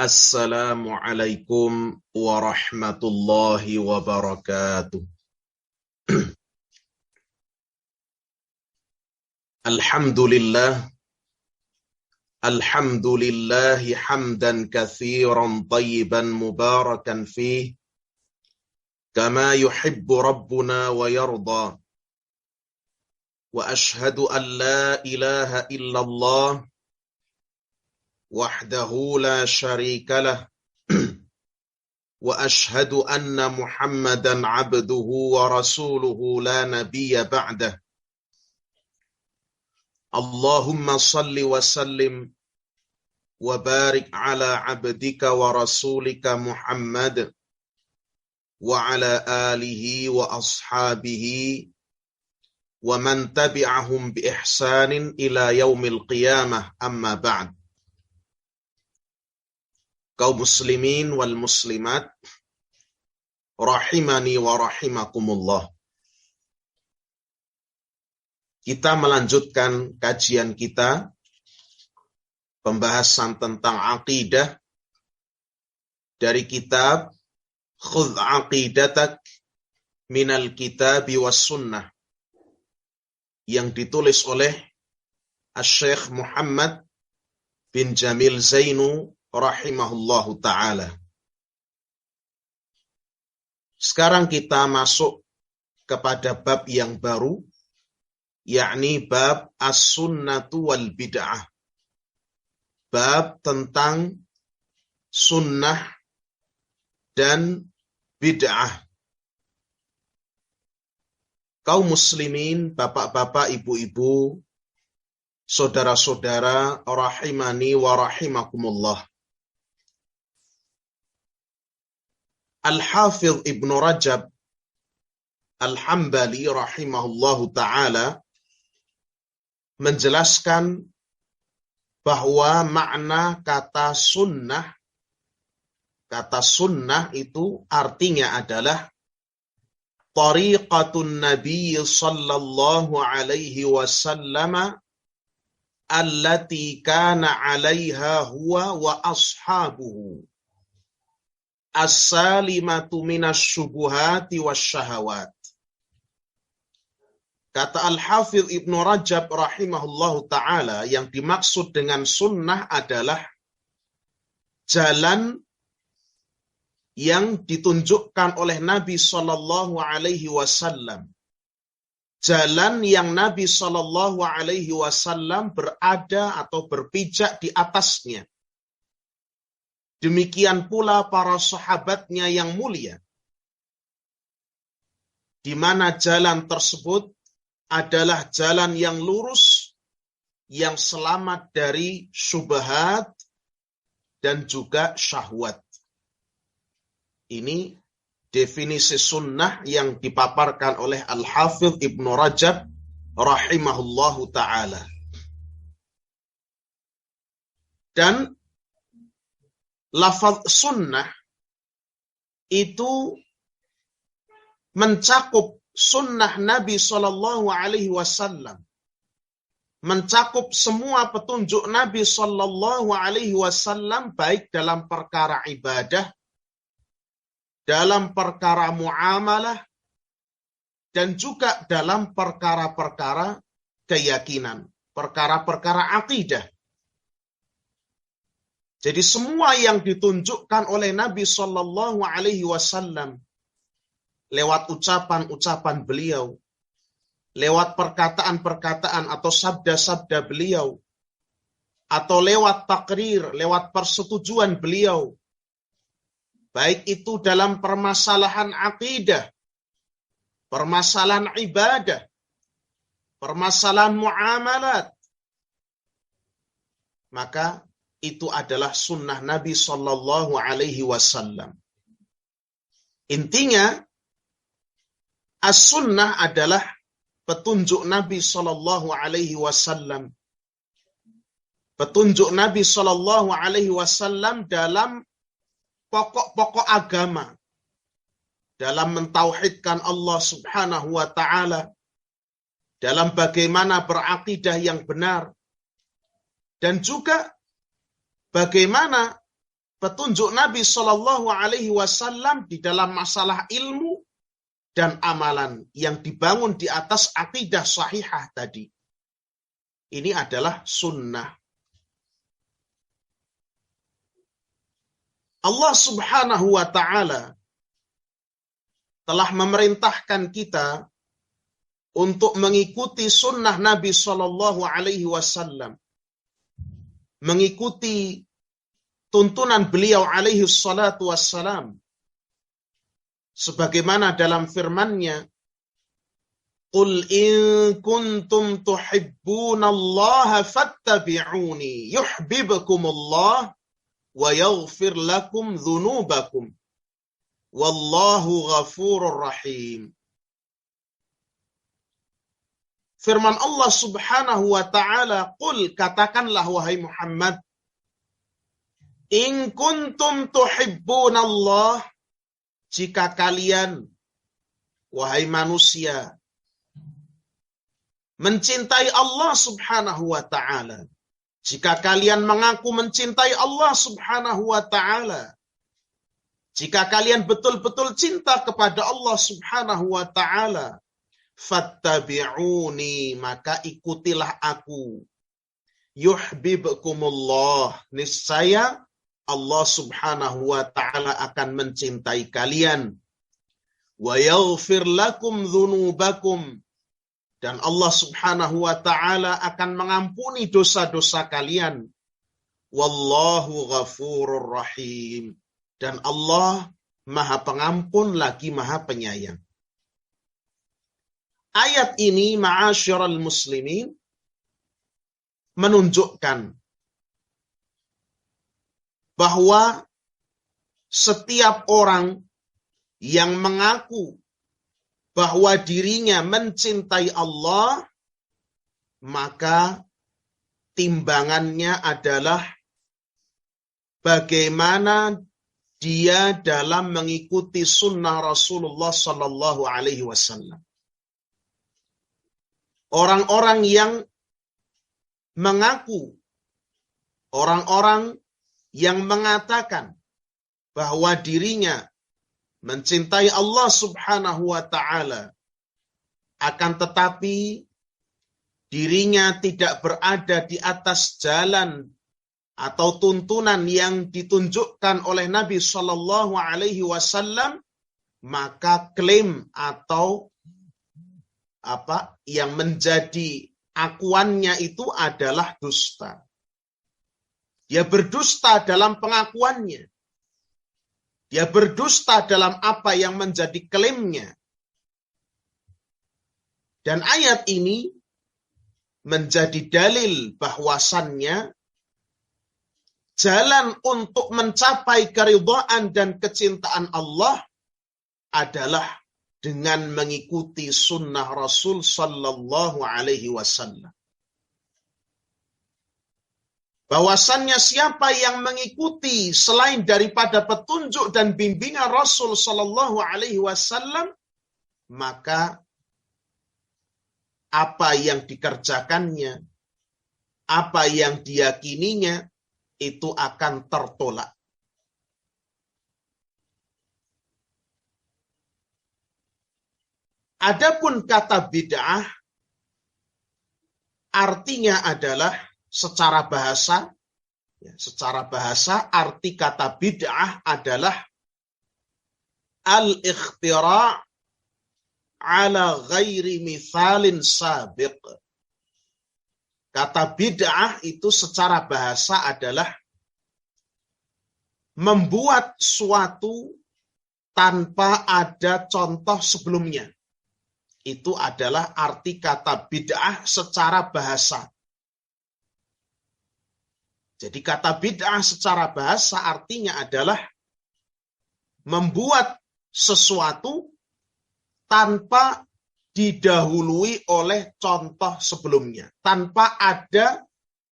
Assalamualaikum warahmatullahi wabarakatuh. Alhamdulillah hamdan katsiran tayyiban mubarakan fih kama yuhibbu rabbuna wa yarda. Wa ashhadu an la ilaha illallah wahdahu la syarika lah wa ashhadu anna Muhammadan abduhu wa rasuluhu la nabiyya ba'dah. Allahumma salli wa sallim wa barik ala abdika wa rasulika Muhammad wa ala alihi wa ashabihi wa man tabi'ahum bi ihsanin ila yaumil qiyamah, amma ba'd. Kaum muslimin wal muslimat rahimani wa rahimakumullah. Kita melanjutkan kajian kita, pembahasan tentang aqidah dari kitab Khudh Aqidatak Minal Kitabi Was Sunnah yang ditulis oleh Asy-Syaikh Muhammad bin Jamil Zainu rahimahullahu ta'ala. Sekarang kita masuk kepada bab yang baru, yakni bab as-sunnatu wal bid'ah. Bab tentang sunnah dan bid'ah. Kaum muslimin, bapak-bapak, ibu-ibu, saudara-saudara, rahimani wa rahimakumullah. Al-Hafidh Ibnu Rajab Al-Hambali rahimahullahu ta'ala menjelaskan bahwa makna kata sunnah itu artinya adalah tariqatun Nabi sallallahu alaihi wasallam allati kana 'alaiha huwa wa ashabuhu as-salimatu minasyubuhati wasyahawat. Kata Al-Hafidh Ibnu Rajab rahimahullahu ta'ala, yang dimaksud dengan sunnah adalah jalan yang ditunjukkan oleh Nabi sallallahu alaihi wasallam. Jalan yang Nabi sallallahu alaihi wasallam berada atau berpijak di atasnya. Demikian pula para sahabatnya yang mulia, di mana jalan tersebut adalah jalan yang lurus, yang selamat dari syubhat dan juga syahwat. Ini definisi sunnah yang dipaparkan oleh Al-Hafidh Ibnu Rajab rahimahullahu ta'ala. Dan lafaz sunnah itu mencakup sunnah Nabi sallallahu alaihi wasallam, mencakup semua petunjuk Nabi sallallahu alaihi wasallam, baik dalam perkara ibadah, dalam perkara muamalah, dan juga dalam perkara-perkara keyakinan, perkara-perkara akidah. Jadi semua yang ditunjukkan oleh Nabi sallallahu alaihi wasallam lewat ucapan-ucapan beliau, lewat perkataan-perkataan atau sabda-sabda beliau, atau lewat takrir, lewat persetujuan beliau, baik itu dalam permasalahan akidah, permasalahan ibadah, permasalahan muamalat, maka itu adalah sunnah Nabi sallallahu alaihi wasallam. Intinya, as-sunnah adalah petunjuk Nabi sallallahu alaihi wasallam. Petunjuk Nabi sallallahu alaihi wasallam dalam pokok-pokok agama, dalam mentauhidkan Allah Subhanahu wa taala, dalam bagaimana berakidah yang benar, dan juga bagaimana petunjuk Nabi Shallallahu Alaihi Wasallam di dalam masalah ilmu dan amalan yang dibangun di atas akidah sahihah tadi. Ini adalah sunnah. Allah Subhanahu wa Ta'ala telah memerintahkan kita untuk mengikuti sunnah Nabi Shallallahu Alaihi Wasallam, mengikuti tuntunan beliau alaihi salatu wassalam, sebagaimana dalam firman-Nya, "Qul in kuntum tuhibbunallaha fattabi'uni yuhibbukumullah wa yaghfir lakum dzunubakum wallahu ghafurur rahim." Firman Allah Subhanahu wa Ta'ala, "Qul," katakanlah wahai Muhammad, "in kuntum tuhibbunallah," jika kalian wahai manusia mencintai Allah Subhanahu wa Ta'ala, jika kalian mengaku mencintai Allah Subhanahu wa Ta'ala, jika kalian betul-betul cinta kepada Allah Subhanahu wa Ta'ala, fattabi'uni, maka ikutilah aku. Yuhibbukumullah, niscaya Allah Subhanahu wa Ta'ala akan mencintai kalian. Wa yaghfir lakum dzunubakum, dan Allah Subhanahu wa Ta'ala akan mengampuni dosa-dosa kalian. Wallahu ghafurur rahim, dan Allah Maha Pengampun lagi Maha Penyayang. Ayat ini, ma'asyiral muslimin, menunjukkan bahwa setiap orang yang mengaku bahwa dirinya mencintai Allah, maka timbangannya adalah bagaimana dia dalam mengikuti sunnah Rasulullah Sallallahu Alaihi Wasallam. Orang-orang yang mengaku, orang-orang yang mengatakan bahwa dirinya mencintai Allah Subhanahu wa Ta'ala, akan tetapi dirinya tidak berada di atas jalan atau tuntunan yang ditunjukkan oleh Nabi Shallallahu Alaihi Wasallam, maka klaim atau yang menjadi akuannya itu adalah dusta. Dia berdusta dalam pengakuannya. Dia berdusta dalam apa yang menjadi klaimnya. Dan ayat ini menjadi dalil bahwasannya jalan untuk mencapai keridhaan dan kecintaan Allah adalah dengan mengikuti sunnah Rasul Sallallahu Alaihi Wasallam. Bahwasannya siapa yang mengikuti selain daripada petunjuk dan bimbingan Rasul Sallallahu Alaihi Wasallam, maka apa yang dikerjakannya, apa yang diyakininya, itu akan tertolak. Adapun kata bid'ah, artinya adalah secara bahasa arti kata bid'ah adalah al-ikhtira' ala ghairi mithalin sabiq. Kata bid'ah itu secara bahasa adalah membuat suatu tanpa ada contoh sebelumnya. Itu adalah arti kata bid'ah secara bahasa. Jadi kata bid'ah secara bahasa artinya adalah membuat sesuatu tanpa didahului oleh contoh sebelumnya. Tanpa ada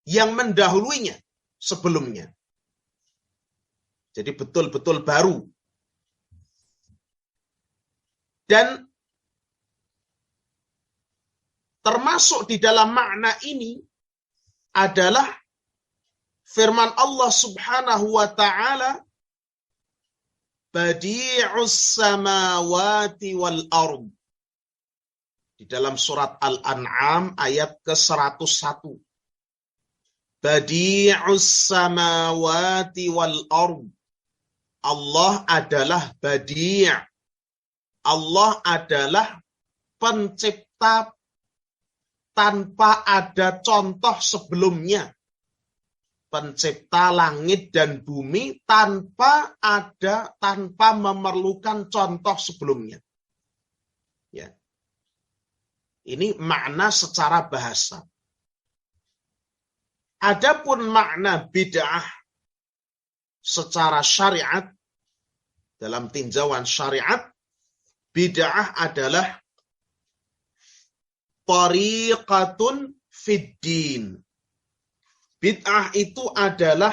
yang mendahuluinya sebelumnya. Jadi betul-betul baru. Dan termasuk di dalam makna ini adalah firman Allah Subhanahu wa Ta'ala badi'us samawati wal ard. Di dalam surat Al-An'am ayat ke-101. Badi'us samawati wal ard. Allah adalah badi'. Allah adalah pencipta tanpa ada contoh sebelumnya. Pencipta langit dan bumi tanpa memerlukan contoh sebelumnya. Ya. Ini makna secara bahasa. Adapun makna bid'ah secara syariat, dalam tinjauan syariat, bid'ah adalah tariqatun fiddin. Bid'ah itu adalah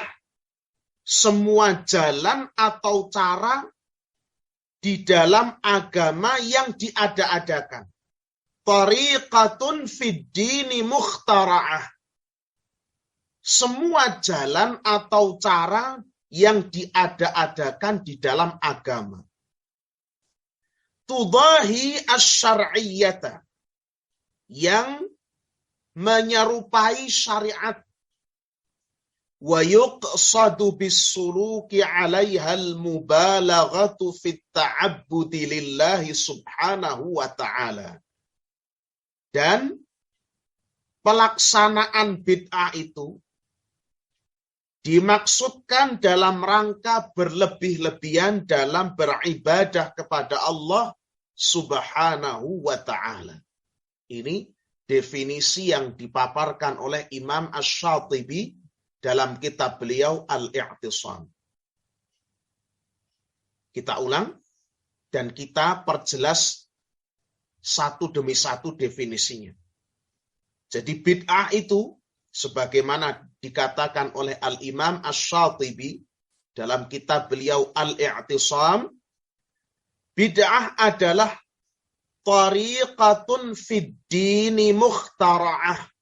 semua jalan atau cara di dalam agama yang diada-adakan. Tariqatun fiddini mukhtara'ah. Semua jalan atau cara yang diada-adakan di dalam agama. Tudahi asy-syar'iyyata. Yang menyerupai syariat. Wa yuqsadu bis-suluki 'alaiha al-mubalaghatu fit ta'abbudi lillahi subhanahu wa ta'ala. Dan pelaksanaan bid'ah itu dimaksudkan dalam rangka berlebih-lebihan dalam beribadah kepada Allah subhanahu wa ta'ala. Ini definisi yang dipaparkan oleh Imam Asy-Syatibi dalam kitab beliau Al-I'tisam. Kita ulang dan kita perjelas satu demi satu definisinya. Jadi bid'ah itu sebagaimana dikatakan oleh Al-Imam Asy-Syatibi dalam kitab beliau Al-I'tisam, bid'ah adalah tariqatun fid-dini mukhtara'ah.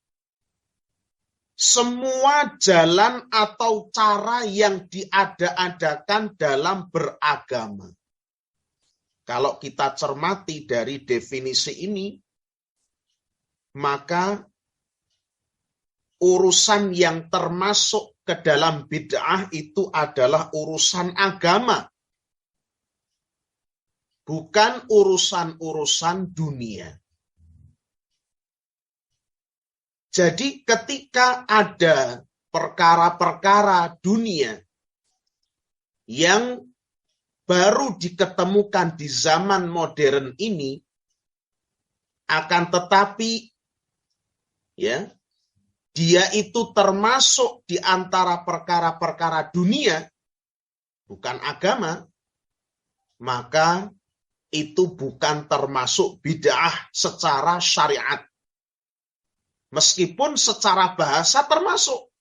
Semua jalan atau cara yang diada-adakan dalam beragama. Kalau kita cermati dari definisi ini, maka urusan yang termasuk ke dalam bid'ah itu adalah urusan agama. Bukan urusan-urusan dunia. Jadi ketika ada perkara-perkara dunia yang baru diketemukan di zaman modern ini, akan tetapi ya, dia itu termasuk di antara perkara-perkara dunia, bukan agama, maka itu bukan termasuk bid'ah secara syariat. Meskipun secara bahasa termasuk,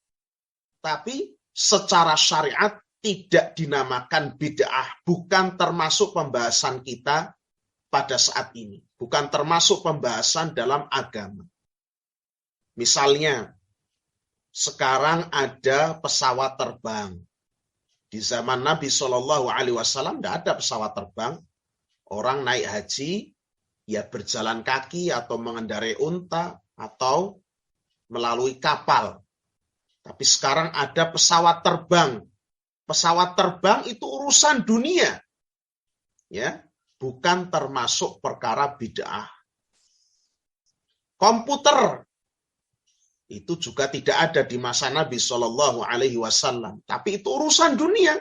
tapi secara syariat tidak dinamakan bid'ah, bukan termasuk pembahasan kita pada saat ini, bukan termasuk pembahasan dalam agama. Misalnya, sekarang ada pesawat terbang. Di zaman Nabi SAW tidak ada pesawat terbang. Orang naik haji, ya berjalan kaki atau mengendarai unta atau melalui kapal. Tapi sekarang ada pesawat terbang. Pesawat terbang itu urusan dunia. Ya, bukan termasuk perkara bid'ah. Komputer itu juga tidak ada di masa Nabi SAW. Tapi itu urusan dunia.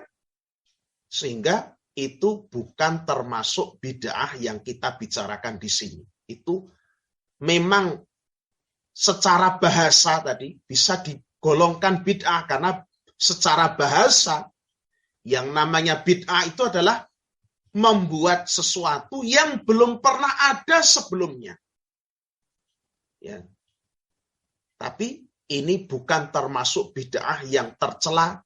Sehingga itu bukan termasuk bid'ah yang kita bicarakan di sini. Itu memang secara bahasa tadi bisa digolongkan bid'ah. Karena secara bahasa yang namanya bid'ah itu adalah membuat sesuatu yang belum pernah ada sebelumnya. Ya. Tapi ini bukan termasuk bid'ah yang tercela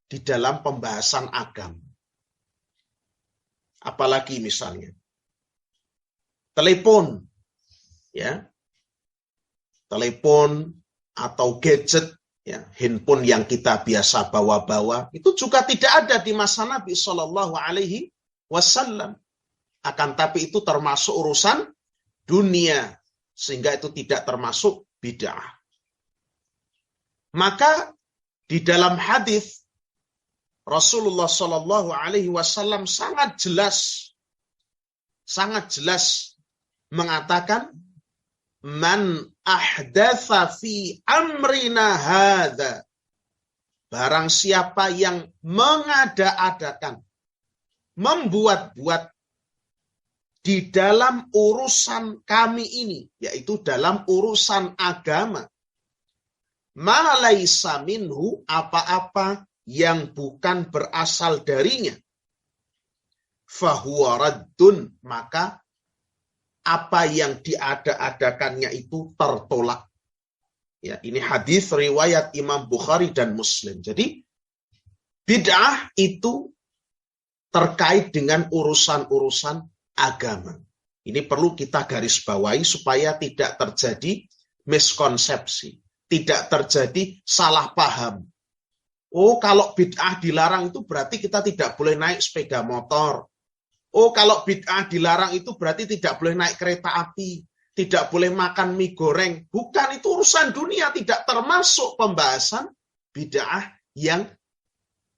di dalam pembahasan agama. Apalagi misalnya telepon, ya, telepon atau gadget, ya, handphone yang kita biasa bawa-bawa, itu juga tidak ada di masa Nabi SAW. wasallam. Akan tapi itu termasuk urusan dunia, sehingga itu tidak termasuk bid'ah. Maka di dalam hadis Rasulullah Shallallahu Alaihi Wasallam sangat jelas mengatakan, man ahdatsa fi amrina hadza, barang siapa yang mengada-adakan, membuat-buat di dalam urusan kami ini, yaitu dalam urusan agama, ma laisa minhu, apa-apa yang bukan berasal darinya, fahuwa raddun, maka apa yang diada-adakannya itu tertolak. Ya, ini hadis riwayat Imam Bukhari dan Muslim. Jadi bid'ah itu terkait dengan urusan-urusan agama. Ini perlu kita garis bawahi supaya tidak terjadi miskonsepsi, tidak terjadi salah paham. Oh, kalau bid'ah dilarang itu berarti kita tidak boleh naik sepeda motor. Oh, kalau bid'ah dilarang itu berarti tidak boleh naik kereta api, tidak boleh makan mie goreng. Bukan, itu urusan dunia, tidak termasuk pembahasan bid'ah yang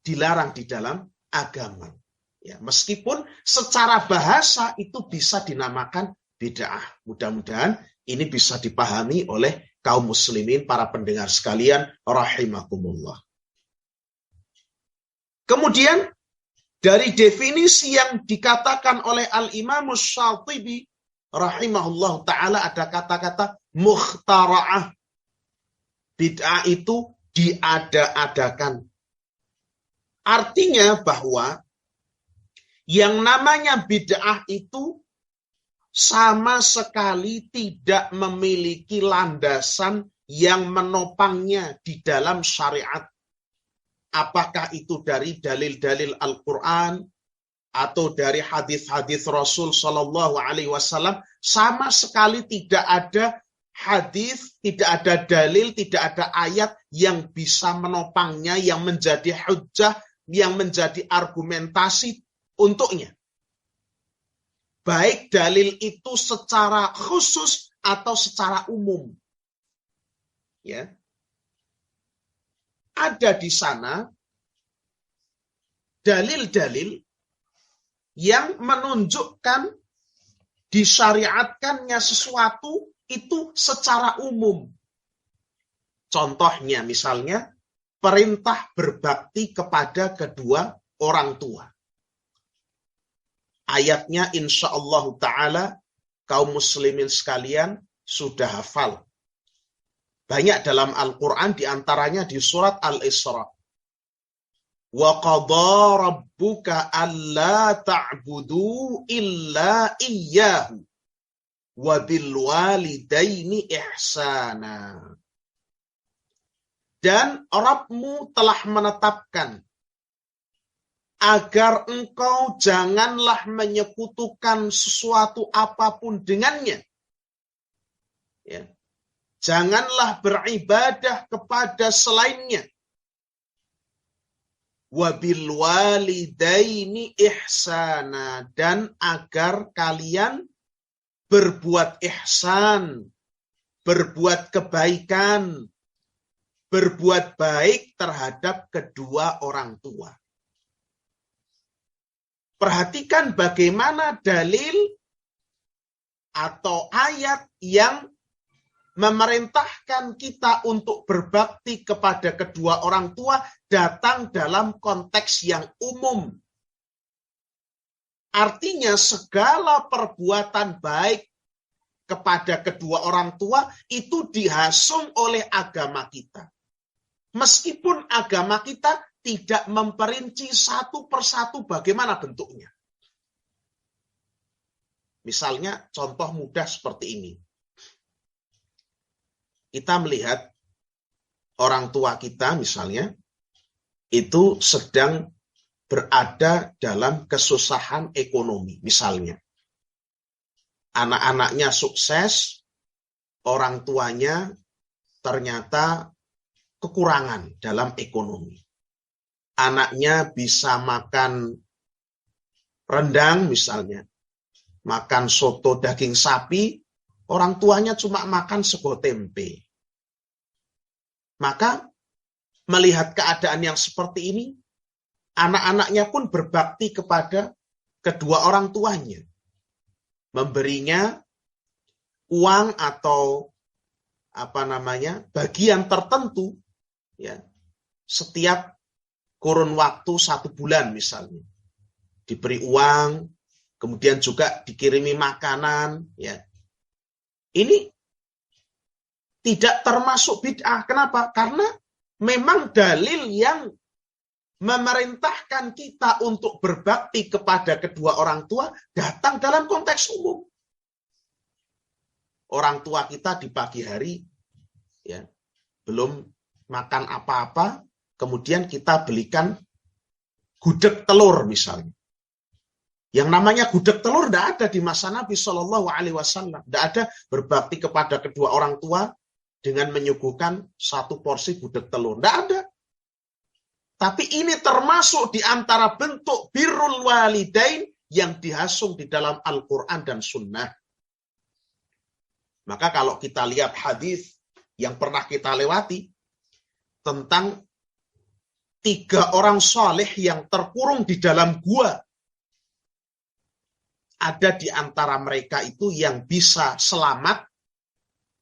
dilarang di dalam agama. Ya, meskipun secara bahasa itu bisa dinamakan bid'ah. Mudah-mudahan ini bisa dipahami oleh kaum muslimin, para pendengar sekalian, rahimakumullah. Kemudian dari definisi yang dikatakan oleh Al-Imam Syatibi rahimahullah ta'ala, ada kata-kata mukhtara'ah. Bid'ah itu diada-adakan. Artinya bahwa yang namanya bid'ah itu sama sekali tidak memiliki landasan yang menopangnya di dalam syariat. Apakah itu dari dalil-dalil Al-Quran atau dari hadis-hadis Rasul Shallallahu Alaihi Wasallam, sama sekali tidak ada hadis, tidak ada dalil, tidak ada ayat yang bisa menopangnya, yang menjadi hujjah, yang menjadi argumentasi untuknya. Baik dalil itu secara khusus atau secara umum. Ya. Ada di sana dalil-dalil yang menunjukkan disyariatkannya sesuatu itu secara umum. Contohnya misalnya perintah berbakti kepada kedua orang tua. Ayatnya insyaallah ta'ala kaum muslimin sekalian sudah hafal. Banyak dalam Al-Quran, diantaranya di surat Al-Isra. Wa qadha rabbuka alla ta'budu illa iyyahu wa bil walidaini ihsana. Dan Rabbmu telah menetapkan agar engkau janganlah menyekutukan sesuatu apapun dengannya. Ya. Janganlah beribadah kepada selainnya. Wabil walidaini ihsana, dan agar kalian berbuat ihsan, berbuat kebaikan, berbuat baik terhadap kedua orang tua. Perhatikan bagaimana dalil atau ayat yang memerintahkan kita untuk berbakti kepada kedua orang tua datang dalam konteks yang umum. Artinya segala perbuatan baik kepada kedua orang tua itu dihasung oleh agama kita. Meskipun agama kita tidak memperinci satu persatu bagaimana bentuknya. Misalnya contoh mudah seperti ini. Kita melihat orang tua kita misalnya itu sedang berada dalam kesusahan ekonomi misalnya. Anak-anaknya sukses, orang tuanya ternyata kekurangan dalam ekonomi. Anaknya bisa makan rendang misalnya, makan soto daging sapi, orang tuanya cuma makan sego tempe. Maka melihat keadaan yang seperti ini, anak-anaknya pun berbakti kepada kedua orang tuanya. Memberinya uang atau bagian tertentu ya, setiap kurun waktu 1 bulan misalnya. Diberi uang, kemudian juga dikirimi makanan ya. Ini tidak termasuk bid'ah. Kenapa? Karena memang dalil yang memerintahkan kita untuk berbakti kepada kedua orang tua datang dalam konteks umum. Orang tua kita di pagi hari ya belum makan apa-apa, kemudian kita belikan gudeg telur misalnya. Yang namanya gudeg telur tidak ada di masa Nabi Shallallahu Alaihi Wasallam. Tidak ada berbakti kepada kedua orang tua dengan menyuguhkan 1 porsi gudeg telur. Tidak ada. Tapi ini termasuk di antara bentuk birrul walidain yang dihasung di dalam Al-Quran dan Sunnah. Maka kalau kita lihat hadis yang pernah kita lewati tentang 3 orang saleh yang terkurung di dalam gua. Ada di antara mereka itu yang bisa selamat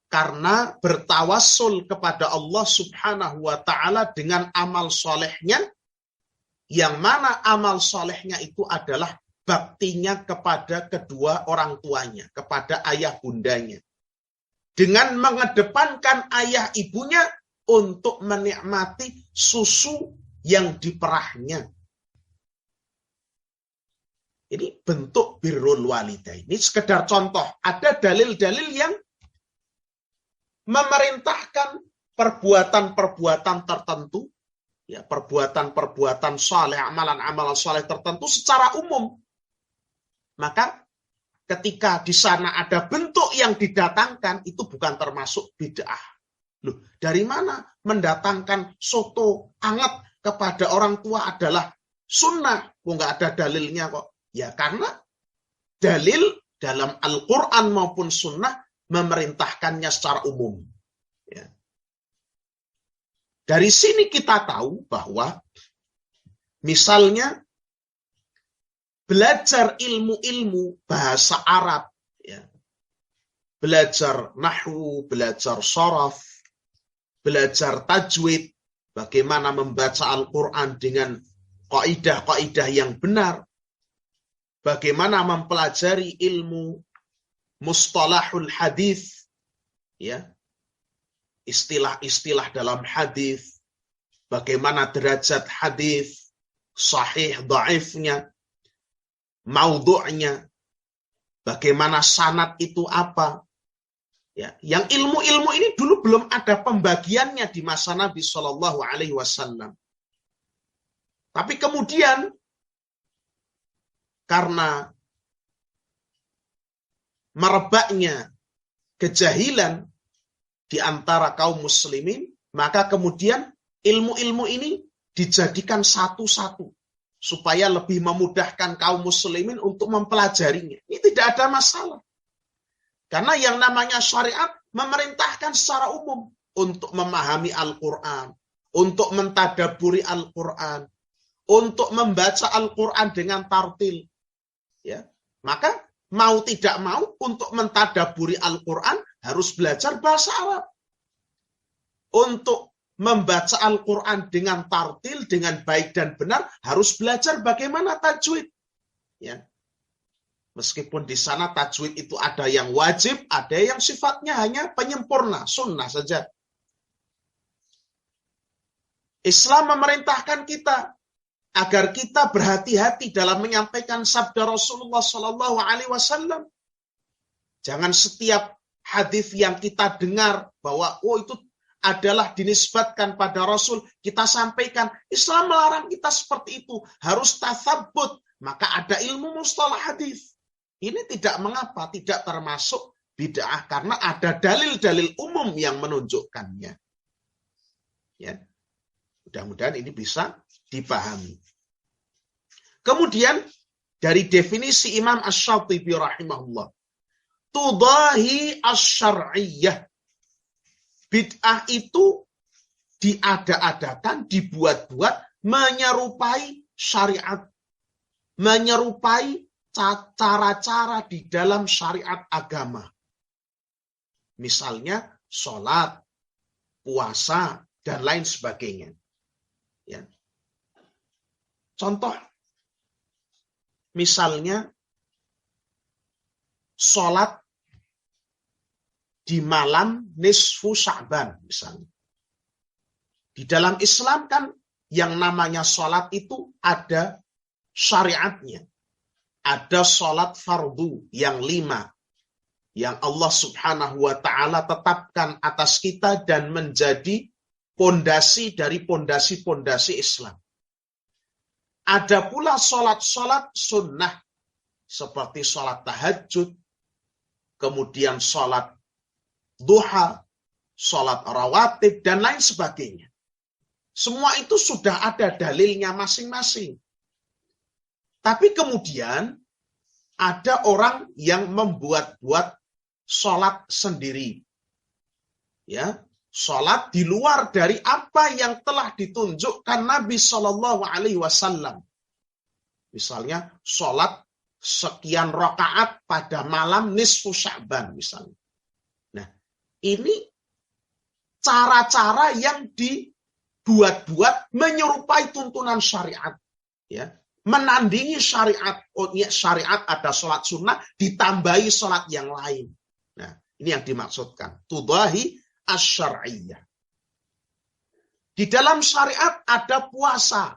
karena bertawassul kepada Allah Subhanahu wa Ta'ala dengan amal solehnya, yang mana amal solehnya itu adalah baktinya kepada kedua orang tuanya, kepada ayah bundanya. Dengan mengedepankan ayah ibunya untuk menikmati susu yang diperahnya. Ini bentuk birrul walidain. Ini sekedar contoh. Ada dalil-dalil yang memerintahkan perbuatan-perbuatan tertentu, ya, perbuatan-perbuatan saleh, amalan-amalan saleh tertentu secara umum. Maka ketika di sana ada bentuk yang didatangkan, itu bukan termasuk bid'ah. Loh, dari mana mendatangkan soto hangat kepada orang tua adalah sunnah? Kok nggak ada dalilnya kok? Ya karena dalil dalam Al-Quran maupun sunnah memerintahkannya secara umum. Ya. Dari sini kita tahu bahwa misalnya belajar ilmu-ilmu bahasa Arab, ya, belajar nahwu, belajar sharaf, belajar tajwid, bagaimana membaca Al-Quran dengan kaidah-kaidah yang benar, bagaimana mempelajari ilmu mustalahul hadis, ya, istilah-istilah dalam hadis, bagaimana derajat hadis, sahih, dhaifnya, maudhu'nya, bagaimana sanad itu apa. Ya, yang ilmu-ilmu ini dulu belum ada pembagiannya di masa Nabi Shallallahu Alaihi Wasallam. Tapi kemudian karena merebaknya kejahilan di antara kaum muslimin, maka kemudian ilmu-ilmu ini dijadikan satu-satu supaya lebih memudahkan kaum muslimin untuk mempelajarinya. Ini tidak ada masalah. Karena yang namanya syariat memerintahkan secara umum untuk memahami Al-Quran, untuk mentadaburi Al-Quran, untuk membaca Al-Quran dengan tartil. Ya, maka mau tidak mau untuk mentadaburi Al-Quran harus belajar bahasa Arab. Untuk membaca Al-Quran dengan tartil, dengan baik dan benar, harus belajar bagaimana tajwid. Ya. Meskipun di sana tajwid itu ada yang wajib, ada yang sifatnya hanya penyempurna, sunnah saja. Islam memerintahkan kita agar kita berhati-hati dalam menyampaikan sabda Rasulullah Sallallahu Alaihi Wasallam. Jangan setiap hadis yang kita dengar bahwa itu adalah dinisbatkan pada Rasul, kita sampaikan. Islam melarang kita seperti itu, harus tatsabbut. Maka ada ilmu mustalah hadis. Ini tidak mengapa, tidak termasuk bid'ah karena ada dalil-dalil umum yang menunjukkannya. Ya. Mudah-mudahan ini bisa dipahami. Kemudian dari definisi Imam Asy-Syatibi rahimahullah, tudahi asy-syar'iyyah. Bid'ah itu diada-adakan, dibuat-buat, menyerupai syariat, menyerupai cara-cara di dalam syariat agama. Misalnya sholat, puasa, dan lain sebagainya. Ya. Contoh, misalnya sholat di malam nisfu Sya'ban misalnya. Di dalam Islam kan yang namanya sholat itu ada syariatnya. Ada sholat fardu yang 5. Yang Allah subhanahu wa ta'ala tetapkan atas kita dan menjadi pondasi dari pondasi-pondasi Islam. Ada pula sholat-sholat sunnah. Seperti sholat tahajud. Kemudian sholat duha. Sholat rawatib dan lain sebagainya. Semua itu sudah ada dalilnya masing-masing. Tapi kemudian ada orang yang membuat-buat sholat sendiri. Ya, sholat di luar dari apa yang telah ditunjukkan Nabi Shallallahu Alaihi Wasallam. Misalnya sholat sekian rakaat pada malam nisfu Sya'ban misalnya. Nah, ini cara-cara yang dibuat-buat menyerupai tuntunan syariat. Ya, menandingi syariat. Syariat ada sholat sunnah, ditambahi sholat yang lain. Nah, ini yang dimaksudkan. Tudahi asy-syar'iyyah. Di dalam syariat ada puasa.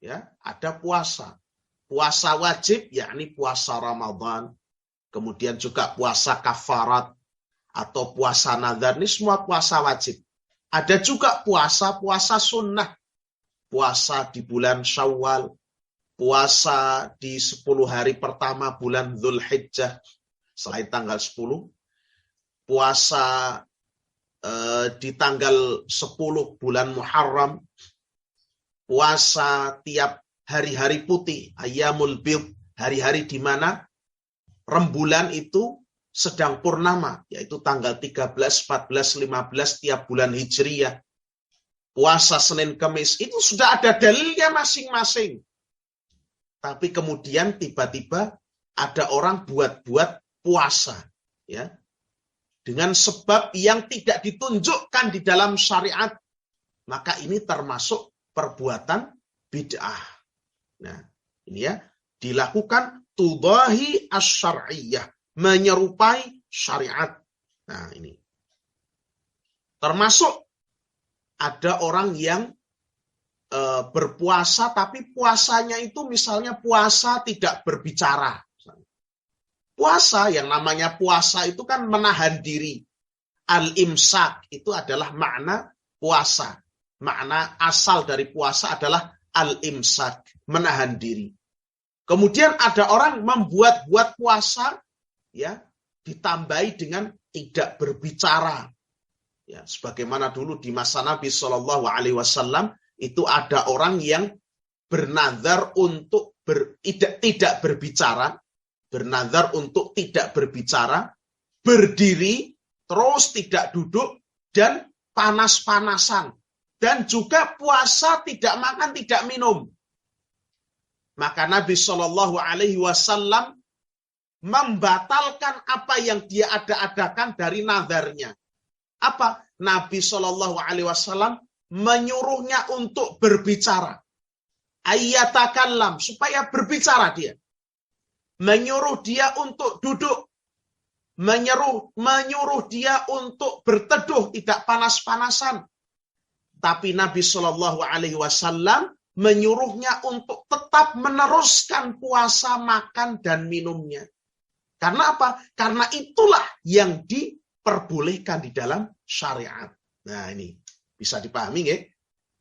Ya, ada puasa. Puasa wajib, yakni puasa Ramadan. Kemudian juga puasa kafarat atau puasa nazar. Ini semua puasa wajib. Ada juga puasa sunnah. Puasa di bulan Syawal. Puasa di 10 hari pertama bulan Dzulhijjah. Selain tanggal 10. Puasa di tanggal 10 bulan Muharram. Puasa tiap hari-hari putih, Ayyamul Bid, hari-hari di mana rembulan itu sedang purnama, yaitu tanggal 13, 14, 15 tiap bulan Hijriyah. Puasa Senin Kemis, itu sudah ada dalilnya masing-masing. Tapi kemudian tiba-tiba ada orang buat-buat puasa, ya, dengan sebab yang tidak ditunjukkan di dalam syariat, maka ini termasuk perbuatan bid'ah. Nah, ini ya, dilakukan tudahi asy-syar'iyyah, menyerupai syariat. Nah, ini. Termasuk ada orang yang berpuasa, tapi puasanya itu misalnya puasa tidak berbicara. Puasa, yang namanya puasa itu kan menahan diri. Al-imsak itu adalah makna puasa. Makna asal dari puasa adalah al-imsak, menahan diri. Kemudian ada orang membuat-buat puasa, ya, ditambahi dengan tidak berbicara. Ya, sebagaimana dulu di masa Nabi Shallallahu Alaihi Wasallam itu ada orang yang bernazar untuk tidak berbicara, bernazar untuk tidak berbicara, berdiri, terus tidak duduk, dan panas-panasan. Dan juga puasa tidak makan, tidak minum. Maka Nabi Shallallahu Alaihi Wasallam membatalkan apa yang dia ada-adakan dari nazarnya. Apa? Nabi Shallallahu Alaihi Wasallam menyuruhnya untuk berbicara. Ayyatakallam, supaya berbicara dia. Menyuruh dia untuk duduk. Menyuruh dia untuk berteduh, tidak panas-panasan. Tapi Nabi Shallallahu Alaihi Wasallam menyuruhnya untuk tetap meneruskan puasa, makan, dan minumnya. Karena apa? Karena itulah yang diperbolehkan di dalam syariat. Nah, ini bisa dipahami, ya?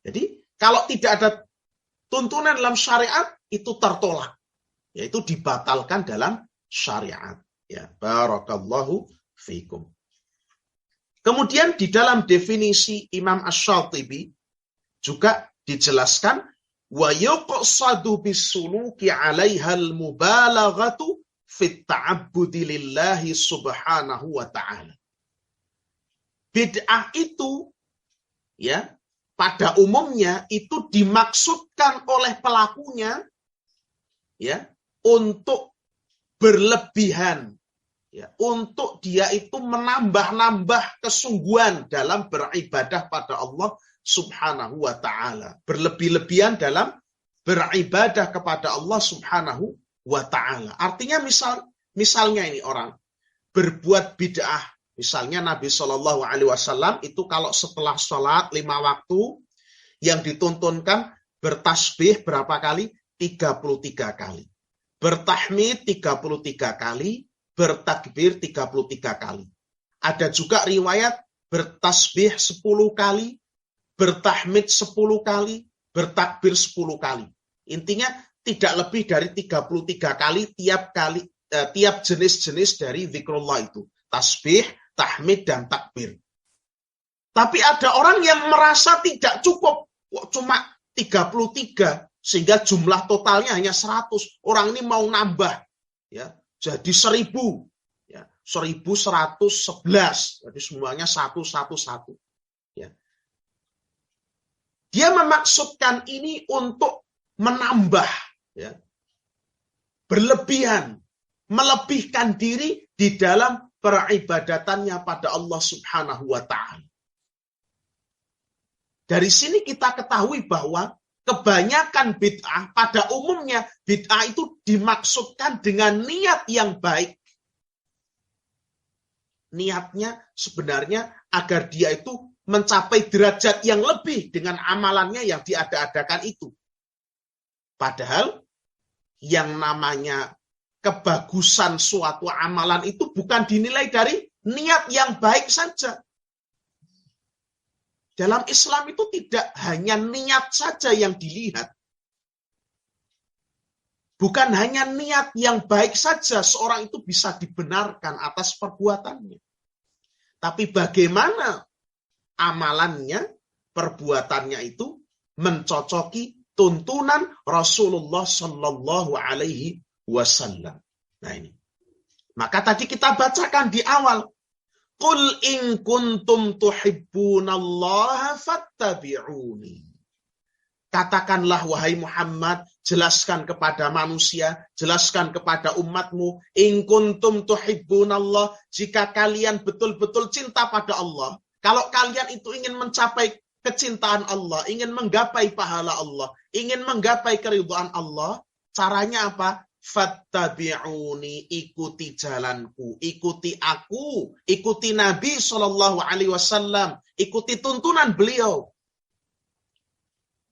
Jadi, kalau tidak ada tuntunan dalam syariat, itu tertolak. Yaitu dibatalkan dalam syariat. Ya, barakallahu fiikum. Kemudian di dalam definisi Imam Asy-Syatibi juga dijelaskan wa yuqsadu bisuluki 'alaiha al-mubalaghatu fit ta'abbudi lillahi subhanahu wa ta'ala. Bid'ah itu ya pada umumnya itu dimaksudkan oleh pelakunya ya untuk berlebihan ya, untuk dia itu menambah-nambah kesungguhan dalam beribadah pada Allah Subhanahu wa ta'ala. Berlebih-lebihan dalam beribadah kepada Allah Subhanahu wa ta'ala. Artinya misalnya ini orang berbuat bid'ah. Misalnya Nabi Shallallahu Alaihi Wasallam itu kalau setelah sholat 5 waktu yang dituntunkan bertasbih berapa kali? 33 kali. Bertahmid 33 kali. Bertakbir 33 kali. Ada juga riwayat bertasbih 10 kali, bertahmid 10 kali, bertakbir 10 kali. Intinya tidak lebih dari 33 kali tiap jenis-jenis dari zikrullah itu. Tasbih, tahmid, dan takbir. Tapi ada orang yang merasa tidak cukup. Cuma 33, sehingga jumlah totalnya hanya 100. Orang ini mau nambah. Ya. Jadi 1000, ya, 1111. Jadi semuanya 111. Ya. Dia memaksudkan ini untuk menambah, ya, berlebihan, melebihkan diri di dalam peribadatannya pada Allah Subhanahu wa ta'ala. Dari sini kita ketahui bahwa kebanyakan bid'ah, pada umumnya bid'ah itu dimaksudkan dengan niat yang baik. Niatnya sebenarnya agar dia itu mencapai derajat yang lebih dengan amalannya yang diada-adakan itu. Padahal yang namanya kebagusan suatu amalan itu bukan dinilai dari niat yang baik saja. Dalam Islam itu tidak hanya niat saja yang dilihat. Bukan hanya niat yang baik saja seorang itu bisa dibenarkan atas perbuatannya. Tapi bagaimana amalannya, perbuatannya itu mencocoki tuntunan Rasulullah Shallallahu Alaihi Wasallam. Nah ini. Maka tadi kita bacakan di awal. Qul in kuntum tuhibbunallaha fattabi'uni. Katakanlah wahai Muhammad, jelaskan kepada manusia, jelaskan kepada umatmu, in kuntum tuhibbunallah, jika kalian betul-betul cinta pada Allah, kalau kalian itu ingin mencapai kecintaan Allah, ingin menggapai pahala Allah, ingin menggapai keridhaan Allah, caranya apa? Fattabi'uni, ikuti jalanku, ikuti aku, ikuti Nabi Shallallahu Alaihi Wasallam, ikuti tuntunan beliau.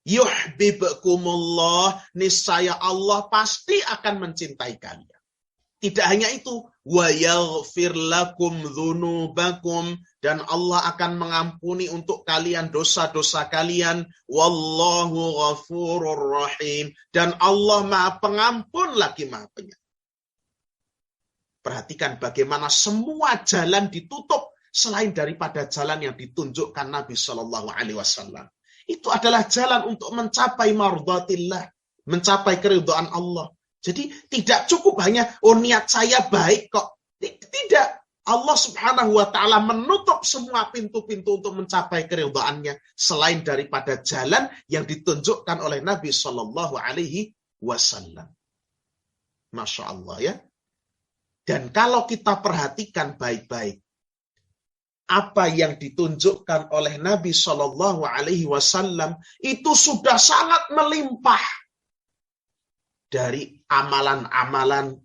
Yuhibbukumullah, niscaya Allah pasti akan mencintai kalian. Tidak hanya itu, wa yaghfir lakum dzunubakum, dan Allah akan mengampuni untuk kalian dosa-dosa kalian. Wallahu ghafurur rahim, dan Allah Maha Pengampun lagi Maha Penyayang. Perhatikan bagaimana semua jalan ditutup selain daripada jalan yang ditunjukkan Nabi Shallallahu Alaihi Wasallam. Itu adalah jalan untuk mencapai mardhatillah, mencapai keridhaan Allah. Jadi tidak cukup hanya niat saya baik kok. Tidak. Allah Subhanahu wa ta'ala menutup semua pintu-pintu untuk mencapai keridhaannya selain daripada jalan yang ditunjukkan oleh Nabi Shallallahu Alaihi Wasallam. Masya Allah ya. Dan kalau kita perhatikan baik-baik, apa yang ditunjukkan oleh Nabi Shallallahu Alaihi Wasallam itu sudah sangat melimpah. Dari amalan-amalan,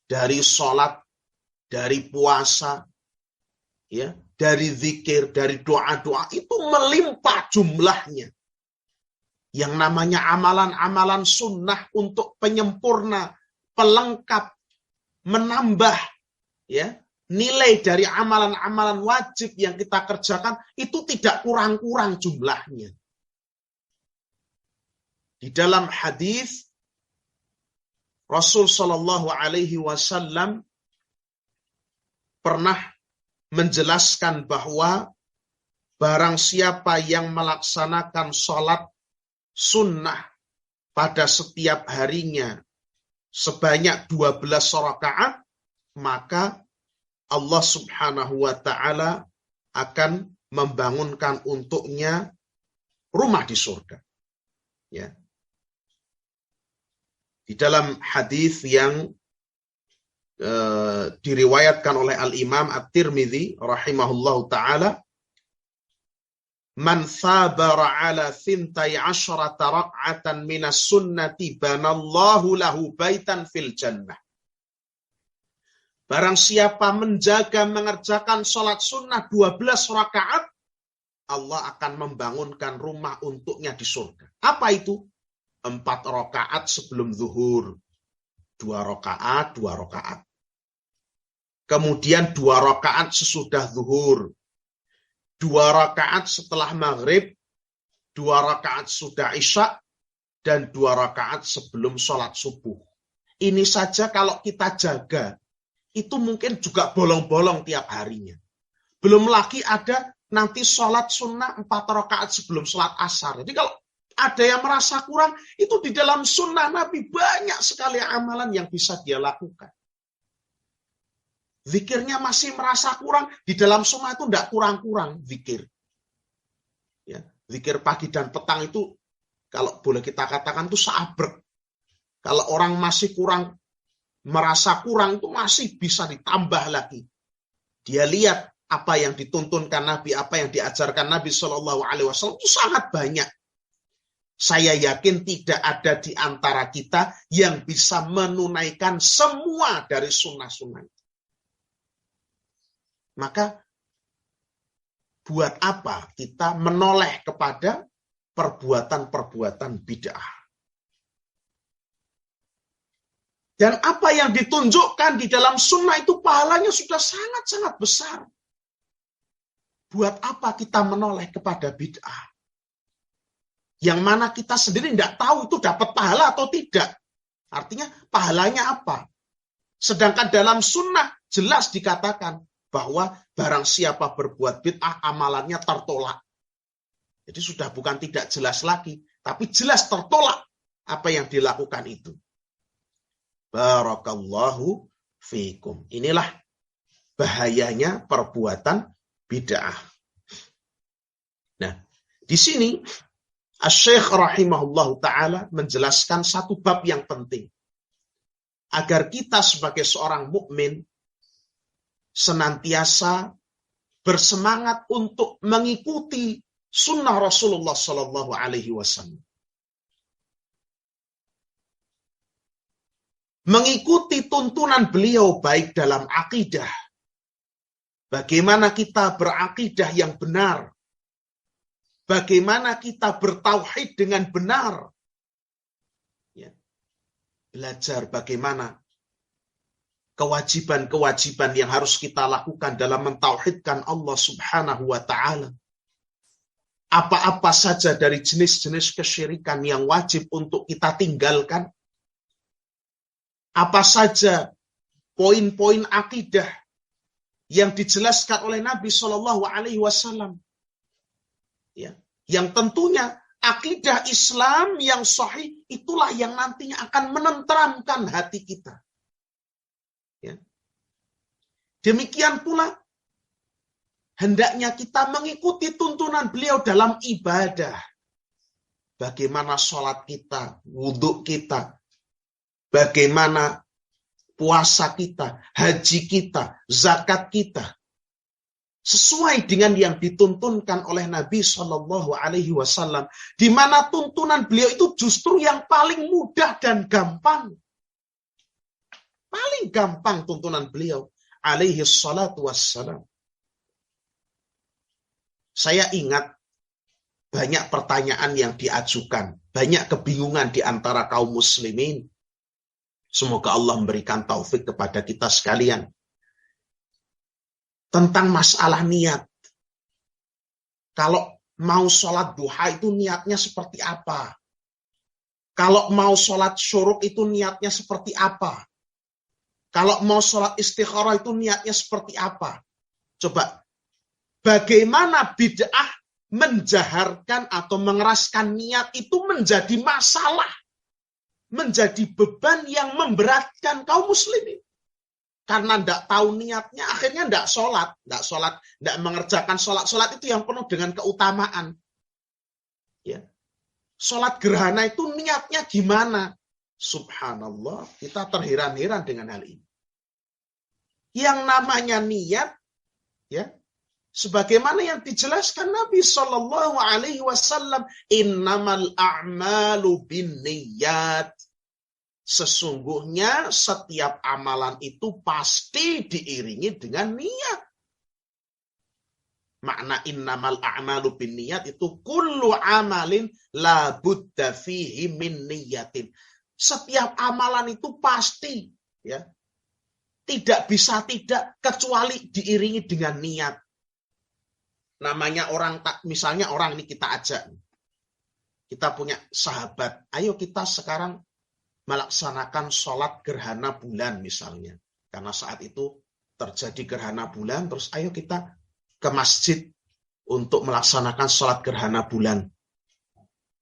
dari sholat, dari puasa, ya, dari zikir, dari doa-doa, itu melimpah jumlahnya. Yang namanya amalan-amalan sunnah untuk penyempurna, pelengkap, menambah, ya, nilai dari amalan-amalan wajib yang kita kerjakan, itu tidak kurang-kurang jumlahnya. Di dalam hadis Rasul Shallallahu Alaihi Wasallam pernah menjelaskan bahwa barang siapa yang melaksanakan sholat sunnah pada setiap harinya sebanyak 12 rakaat, maka Allah Subhanahu wa ta'ala akan membangunkan untuknya rumah di surga. Ya. Di dalam hadis yang diriwayatkan oleh Al-Imam At-Tirmidzi rahimahullahu ta'ala, man thabara ala 12 rak'atan minas sunnati banallahu lahu baitan fil jannah. Barang siapa menjaga mengerjakan sholat sunnah 12 rakaat, Allah akan membangunkan rumah untuknya di surga. Apa itu? 4 rakaat sebelum zuhur. 2 rakaat, 2 rakaat. Kemudian 2 rakaat sesudah zuhur. 2 rakaat setelah maghrib. 2 rakaat sudah isya. Dan 2 rakaat sebelum sholat subuh. Ini saja kalau kita jaga, itu mungkin juga bolong-bolong tiap harinya. Belum lagi ada nanti sholat sunnah 4 rakaat sebelum sholat asar. Jadi kalau ada yang merasa kurang, itu di dalam sunnah Nabi banyak sekali amalan yang bisa dia lakukan. Zikirnya masih merasa kurang, di dalam sunnah itu tidak kurang-kurang zikir. Ya, zikir pagi dan petang itu, kalau boleh kita katakan itu sabrek. Kalau orang masih kurang, merasa kurang, itu masih bisa ditambah lagi. Dia lihat apa yang dituntunkan Nabi, apa yang diajarkan Nabi SAW itu sangat banyak. Saya yakin tidak ada di antara kita yang bisa menunaikan semua dari sunnah-sunnah itu. Maka buat apa kita menoleh kepada perbuatan-perbuatan bid'ah? Dan apa yang ditunjukkan di dalam sunnah itu pahalanya sudah sangat-sangat besar. Buat apa kita menoleh kepada bid'ah? Yang mana kita sendiri tidak tahu itu dapat pahala atau tidak. Artinya pahalanya apa? Sedangkan dalam sunnah jelas dikatakan bahwa barang siapa berbuat bid'ah amalannya tertolak. Jadi sudah bukan tidak jelas lagi, tapi jelas tertolak apa yang dilakukan itu. Barakallahu fiikum. Inilah bahayanya perbuatan bid'ah. Nah, di sini Asy-Syaikh rahimahullahu ta'ala menjelaskan satu bab yang penting. Agar kita sebagai seorang mukmin senantiasa bersemangat untuk mengikuti sunnah Rasulullah Sallallahu Alaihi Wasallam. Mengikuti tuntunan beliau baik dalam akidah. Bagaimana kita berakidah yang benar. Bagaimana kita bertauhid dengan benar. Ya. Belajar bagaimana kewajiban-kewajiban yang harus kita lakukan dalam mentauhidkan Allah Subhanahu wa ta'ala. Apa-apa saja dari jenis-jenis kesyirikan yang wajib untuk kita tinggalkan. Apa saja poin-poin akidah yang dijelaskan oleh Nabi Shallallahu Alaihi Wasallam. Ya, yang tentunya akidah Islam yang sahih itulah yang nantinya akan menenteramkan hati kita. Ya. Demikian pula hendaknya kita mengikuti tuntunan beliau dalam ibadah. Bagaimana sholat kita, wudhu kita, bagaimana puasa kita, haji kita, zakat kita. Sesuai dengan yang dituntunkan oleh Nabi Shallallahu Alaihi Wasallam, di mana tuntunan beliau itu justru yang paling mudah dan gampang, paling gampang tuntunan beliau, alaihi salatu wassalam. Saya ingat banyak pertanyaan yang diajukan, banyak kebingungan di antara kaum muslimin. Semoga Allah memberikan taufik kepada kita sekalian. Tentang masalah niat. Kalau mau sholat duha itu niatnya seperti apa? Kalau mau sholat syuruk itu niatnya seperti apa? Kalau mau sholat istikharah itu niatnya seperti apa? Coba, bagaimana bid'ah menjaharkan atau mengeraskan niat itu menjadi masalah menjadi beban yang memberatkan kaum muslimin. Karena tidak tahu niatnya, akhirnya tidak sholat, tidak mengerjakan sholat. Sholat itu yang penuh dengan keutamaan. Ya. Sholat gerhana itu niatnya gimana? Subhanallah, kita terheran-heran dengan hal ini. Yang namanya niat, ya, sebagaimana yang dijelaskan Nabi Shallallahu Alaihi Wasallam, innamal a'malu binniyat. Sesungguhnya setiap amalan itu pasti diiringi dengan niat. Makna innamal a'malu binniyat itu kullu amalin la budda fihi min niyatin. Setiap amalan itu pasti, ya, tidak bisa tidak kecuali diiringi dengan niat. Namanya orang, misalnya orang ini kita ajak, kita punya sahabat, ayo kita sekarang melaksanakan sholat gerhana bulan misalnya. Karena saat itu terjadi gerhana bulan, terus ayo kita ke masjid untuk melaksanakan sholat gerhana bulan.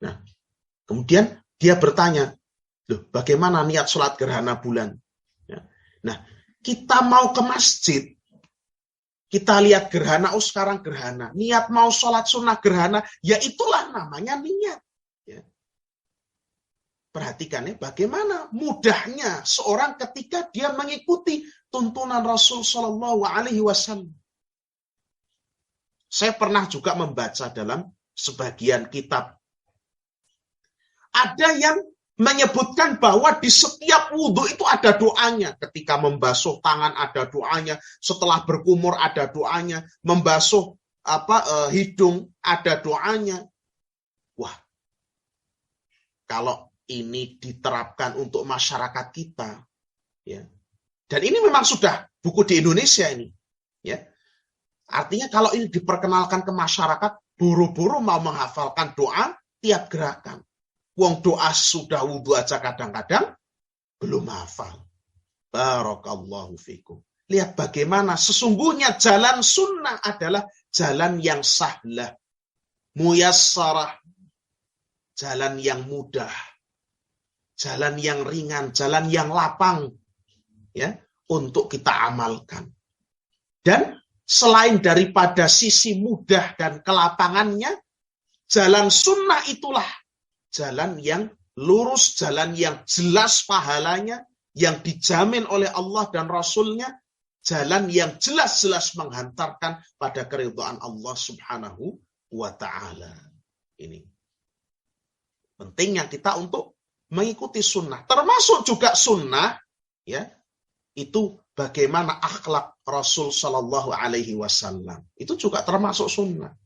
Nah, kemudian dia bertanya, loh, bagaimana niat sholat gerhana bulan? Ya. Nah, kita mau ke masjid, kita lihat gerhana, oh sekarang gerhana. Niat mau sholat sunnah gerhana, ya itulah namanya niat. Ya. Perhatikan ya, bagaimana mudahnya seorang ketika dia mengikuti tuntunan Rasul Shallallahu Alaihi Wasallam. Saya pernah juga membaca dalam sebagian kitab. Ada yang menyebutkan bahwa di setiap wudhu itu ada doanya. Ketika membasuh tangan ada doanya, setelah berkumur ada doanya, membasuh hidung ada doanya. Wah, kalau ini diterapkan untuk masyarakat kita, ya. Dan ini memang sudah buku di Indonesia ini, ya. Artinya kalau ini diperkenalkan ke masyarakat, buru-buru mau menghafalkan doa tiap gerakan. Wong doa sudah wudhu aja kadang-kadang belum hafal. Barakallahu fikum. Lihat bagaimana sesungguhnya jalan sunnah adalah jalan yang sahlah, muyassarah, jalan yang mudah, jalan yang ringan, jalan yang lapang, ya, untuk kita amalkan. Dan selain daripada sisi mudah dan kelapangannya, jalan sunnah itulah jalan yang lurus, jalan yang jelas pahalanya, yang dijamin oleh Allah dan Rasul-Nya, jalan yang jelas-jelas menghantarkan pada keridhaan Allah Subhanahu wa Ta'ala. Ini pentingnya kita untuk mengikuti sunnah. Termasuk juga sunnah, ya, itu bagaimana akhlak Rasul Shallallahu Alaihi Wasallam. Itu juga termasuk sunnah.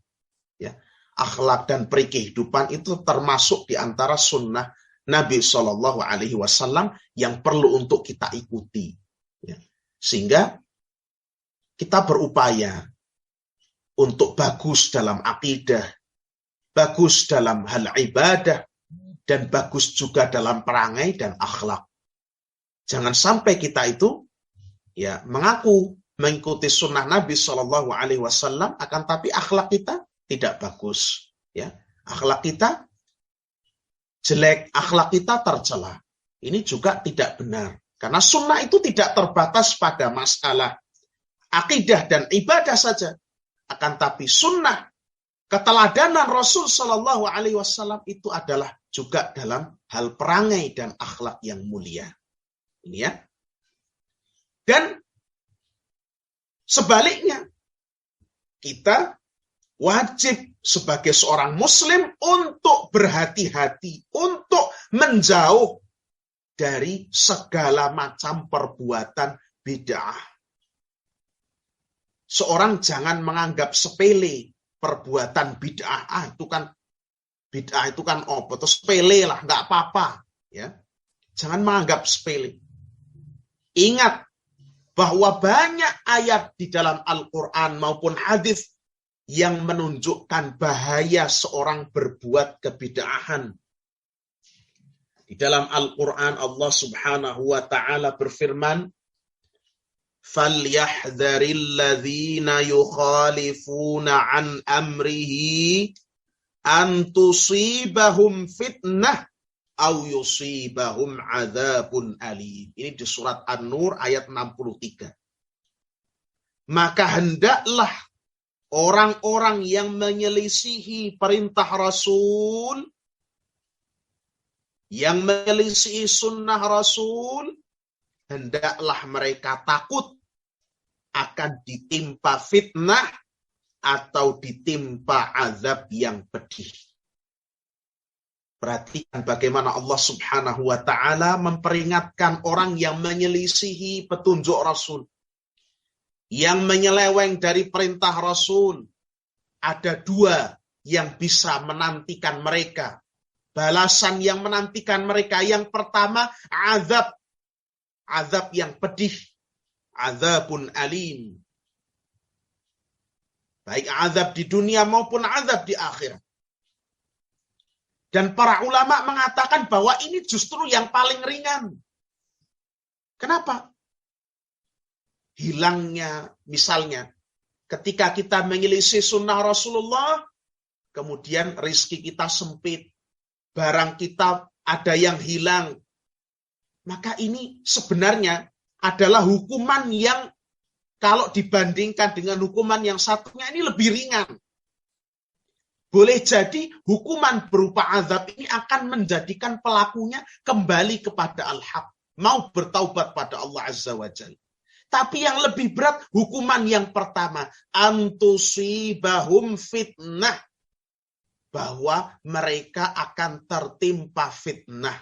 Ya. Akhlak dan peri kehidupan itu termasuk di antara sunnah Nabi Shallallahu Alaihi Wasallam yang perlu untuk kita ikuti, ya. Sehingga kita berupaya untuk bagus dalam akidah, bagus dalam hal ibadah, dan bagus juga dalam perangai dan akhlak. Jangan sampai kita itu, ya, mengaku mengikuti sunnah Nabi Shallallahu Alaihi Wasallam, akan tapi akhlak kita tidak bagus, ya. Akhlak kita jelek, akhlak kita tercela. Ini juga tidak benar. Karena sunnah itu tidak terbatas pada masalah akidah dan ibadah saja. Akan tapi sunnah, keteladanan Rasul Shallallahu Alaihi Wasallam itu adalah juga dalam hal perangai dan akhlak yang mulia. Ini, ya. Dan sebaliknya, kita wajib sebagai seorang muslim untuk berhati-hati, untuk menjauh dari segala macam perbuatan bid'ah. Seorang jangan menganggap sepele perbuatan bid'ah. Itu kan bid'ah itu kan itu sepele lah, nggak apa-apa, ya. Jangan menganggap sepele. Ingat bahwa banyak ayat di dalam Al-Quran maupun hadis yang menunjukkan bahaya seorang berbuat kebid'ahan. Di dalam Al-Quran Allah Subhanahu wa Ta'ala berfirman, فَلْيَحْذَرِ الَّذِينَ يُخَالِفُونَ عَنْ أَمْرِهِ أَنْ تُصِيبَهُمْ فِتْنَةٌ au yusibahum adzabun alim. Ini di surat An-Nur ayat 63. Maka hendaklah orang-orang yang menyelisihi perintah Rasul, yang menyelisihi sunnah Rasul, hendaklah mereka takut akan ditimpa fitnah atau ditimpa azab yang pedih. Perhatikan bagaimana Allah Subhanahu wa ta'ala memperingatkan orang yang menyelisihi petunjuk Rasul, yang menyeleweng dari perintah Rasul. Ada dua yang bisa menantikan mereka, balasan yang menantikan mereka. Yang pertama, azab yang pedih, azabun alim. Baik azab di dunia maupun azab di akhirat. Dan para ulama mengatakan bahwa ini justru yang paling ringan. Kenapa? Hilangnya, misalnya, ketika kita menyelisih sunnah Rasulullah, kemudian rezeki kita sempit, barang kita ada yang hilang, maka ini sebenarnya adalah hukuman yang kalau dibandingkan dengan hukuman yang satunya ini lebih ringan. Boleh jadi hukuman berupa azab ini akan menjadikan pelakunya kembali kepada al-haq, mau bertaubat pada Allah Azza wa Jalla. Tapi yang lebih berat hukuman yang pertama, antusibahum fitnah, bahwa mereka akan tertimpa fitnah.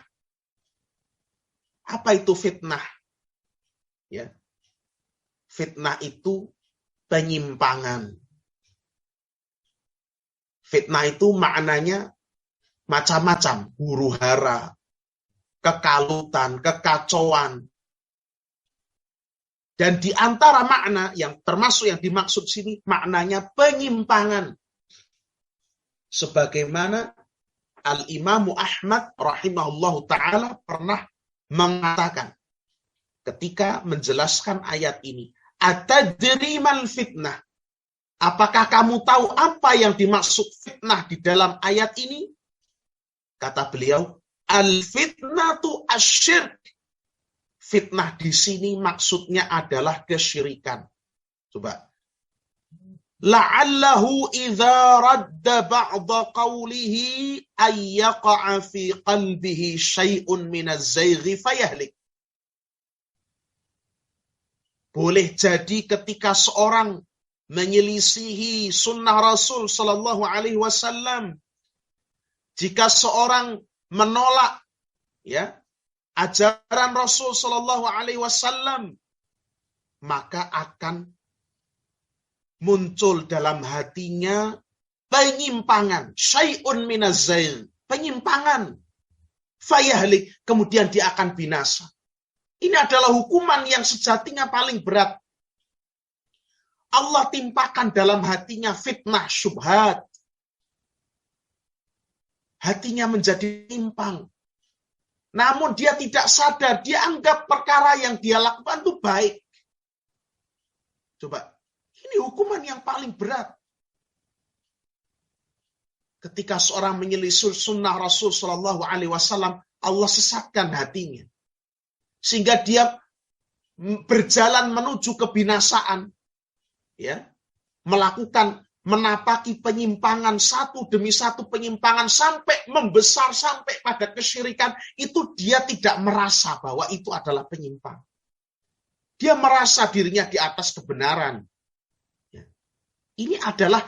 Apa itu fitnah? Ya. Fitnah itu penyimpangan. Fitnah itu maknanya macam-macam, huru-hara, kekalutan, kekacauan. Dan di antara makna yang termasuk yang dimaksud sini, maknanya penyimpangan. Sebagaimana Al-Imamu Ahmad rahimahullahu ta'ala pernah mengatakan ketika menjelaskan ayat ini, atadri mal fitnah? Apakah kamu tahu apa yang dimaksud fitnah di dalam ayat ini? Kata beliau, al-fitnatu asyirk. Fitnah di sini maksudnya adalah kesyirikan. Coba. La'allahu idza radda ba'da qawlihi ayyaqa'a fi qalbihi syai'un minaz-zayghi fayahlik. Boleh jadi ketika seorang menyelisihi sunnah Rasul Sallallahu Alaihi Wasallam, jika seorang menolak ya ajaran Rasul Sallallahu Alaihi Wasallam, maka akan muncul dalam hatinya penyimpangan, syai'un minaz-zaygh, penyimpangan, fayahlik, kemudian dia akan binasa. Ini adalah hukuman yang sejatinya paling berat. Allah timpakan dalam hatinya fitnah syubhat. Hatinya menjadi timpang. Namun dia tidak sadar, dia anggap perkara yang dia lakukan itu baik. Coba, ini hukuman yang paling berat. Ketika seorang menyelisih sunnah Rasul Shallallahu Alaihi Wasallam, Allah sesatkan hatinya. Sehingga dia berjalan menuju kebinasaan. Ya, melakukan, menapaki penyimpangan satu demi satu penyimpangan sampai membesar sampai pada kesyirikan, itu dia tidak merasa bahwa itu adalah penyimpang. Dia merasa dirinya di atas kebenaran. Ya. Ini adalah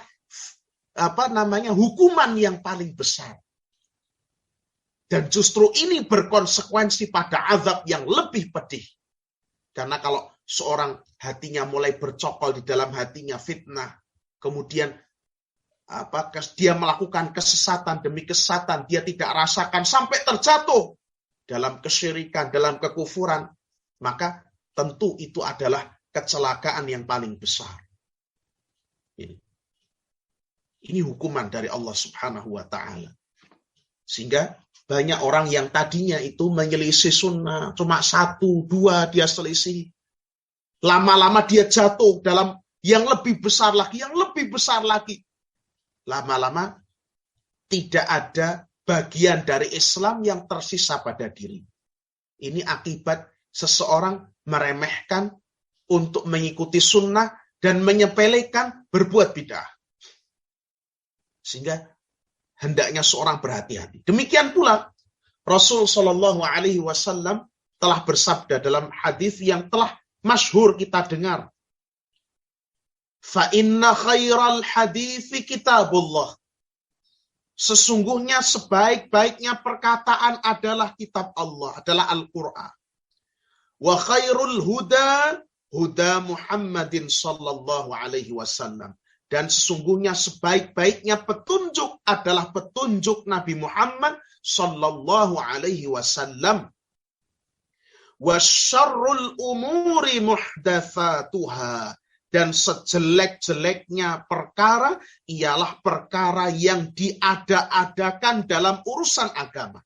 hukuman yang paling besar. Dan justru ini berkonsekuensi pada azab yang lebih pedih. Karena kalau seorang hatinya mulai bercokol di dalam hatinya fitnah, kemudian dia melakukan kesesatan demi kesesatan, dia tidak rasakan sampai terjatuh dalam kesyirikan, dalam kekufuran, maka tentu itu adalah kecelakaan yang paling besar. Ini hukuman dari Allah Subhanahu wa ta'ala. Sehingga banyak orang yang tadinya itu menyelisih sunnah, cuma 1, 2 dia selisih. Lama-lama dia jatuh dalam yang lebih besar lagi, yang lebih besar lagi. Lama-lama tidak ada bagian dari Islam yang tersisa pada diri. Ini akibat seseorang meremehkan untuk mengikuti sunnah dan menyepelekan berbuat bid'ah. Sehingga hendaknya seorang berhati-hati. Demikian pula Rasul Shallallahu Alaihi Wasallam telah bersabda dalam hadis yang telah masyhur kita dengar. Fa inna khairal hadithi kitabullah. Sesungguhnya sebaik-baiknya perkataan adalah kitab Allah, adalah Al-Quran. Wa khairul huda, huda Muhammadin sallallahu alaihi wasallam. Dan sesungguhnya sebaik-baiknya petunjuk adalah petunjuk Nabi Muhammad sallallahu alaihi wasallam. Wa syarrul umuri muhdatsatuha. Dan sejelek-jeleknya perkara ialah perkara yang diada-adakan dalam urusan agama.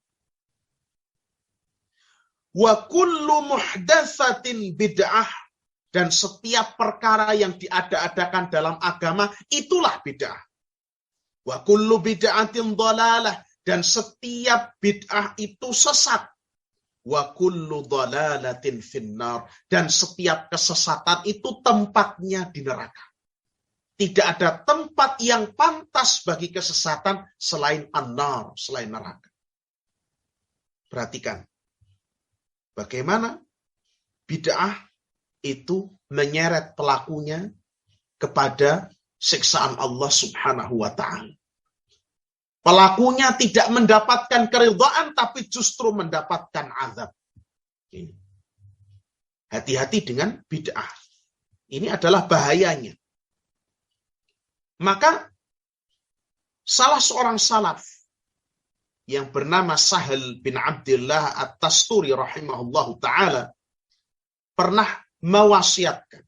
Wa kullu muhdatsatin bid'ah. Dan setiap perkara yang diada-adakan dalam agama itulah bid'ah. Wa kullu bid'atin dhalalah. Dan setiap bid'ah itu sesat. Wa kullu dhalalatin finnar. Dan setiap kesesatan itu tempatnya di neraka. Tidak ada tempat yang pantas bagi kesesatan selain an-nar, selain neraka. Perhatikan. Bagaimana bid'ah itu menyeret pelakunya kepada siksaan Allah Subhanahu wa ta'ala. Pelakunya tidak mendapatkan keridhaan, tapi justru mendapatkan azab. Ini. Hati-hati dengan bid'ah. Ini adalah bahayanya. Maka, salah seorang salaf yang bernama Sahal bin Abdullah At-Tasturi rahimahullahu ta'ala pernah mewasiatkan.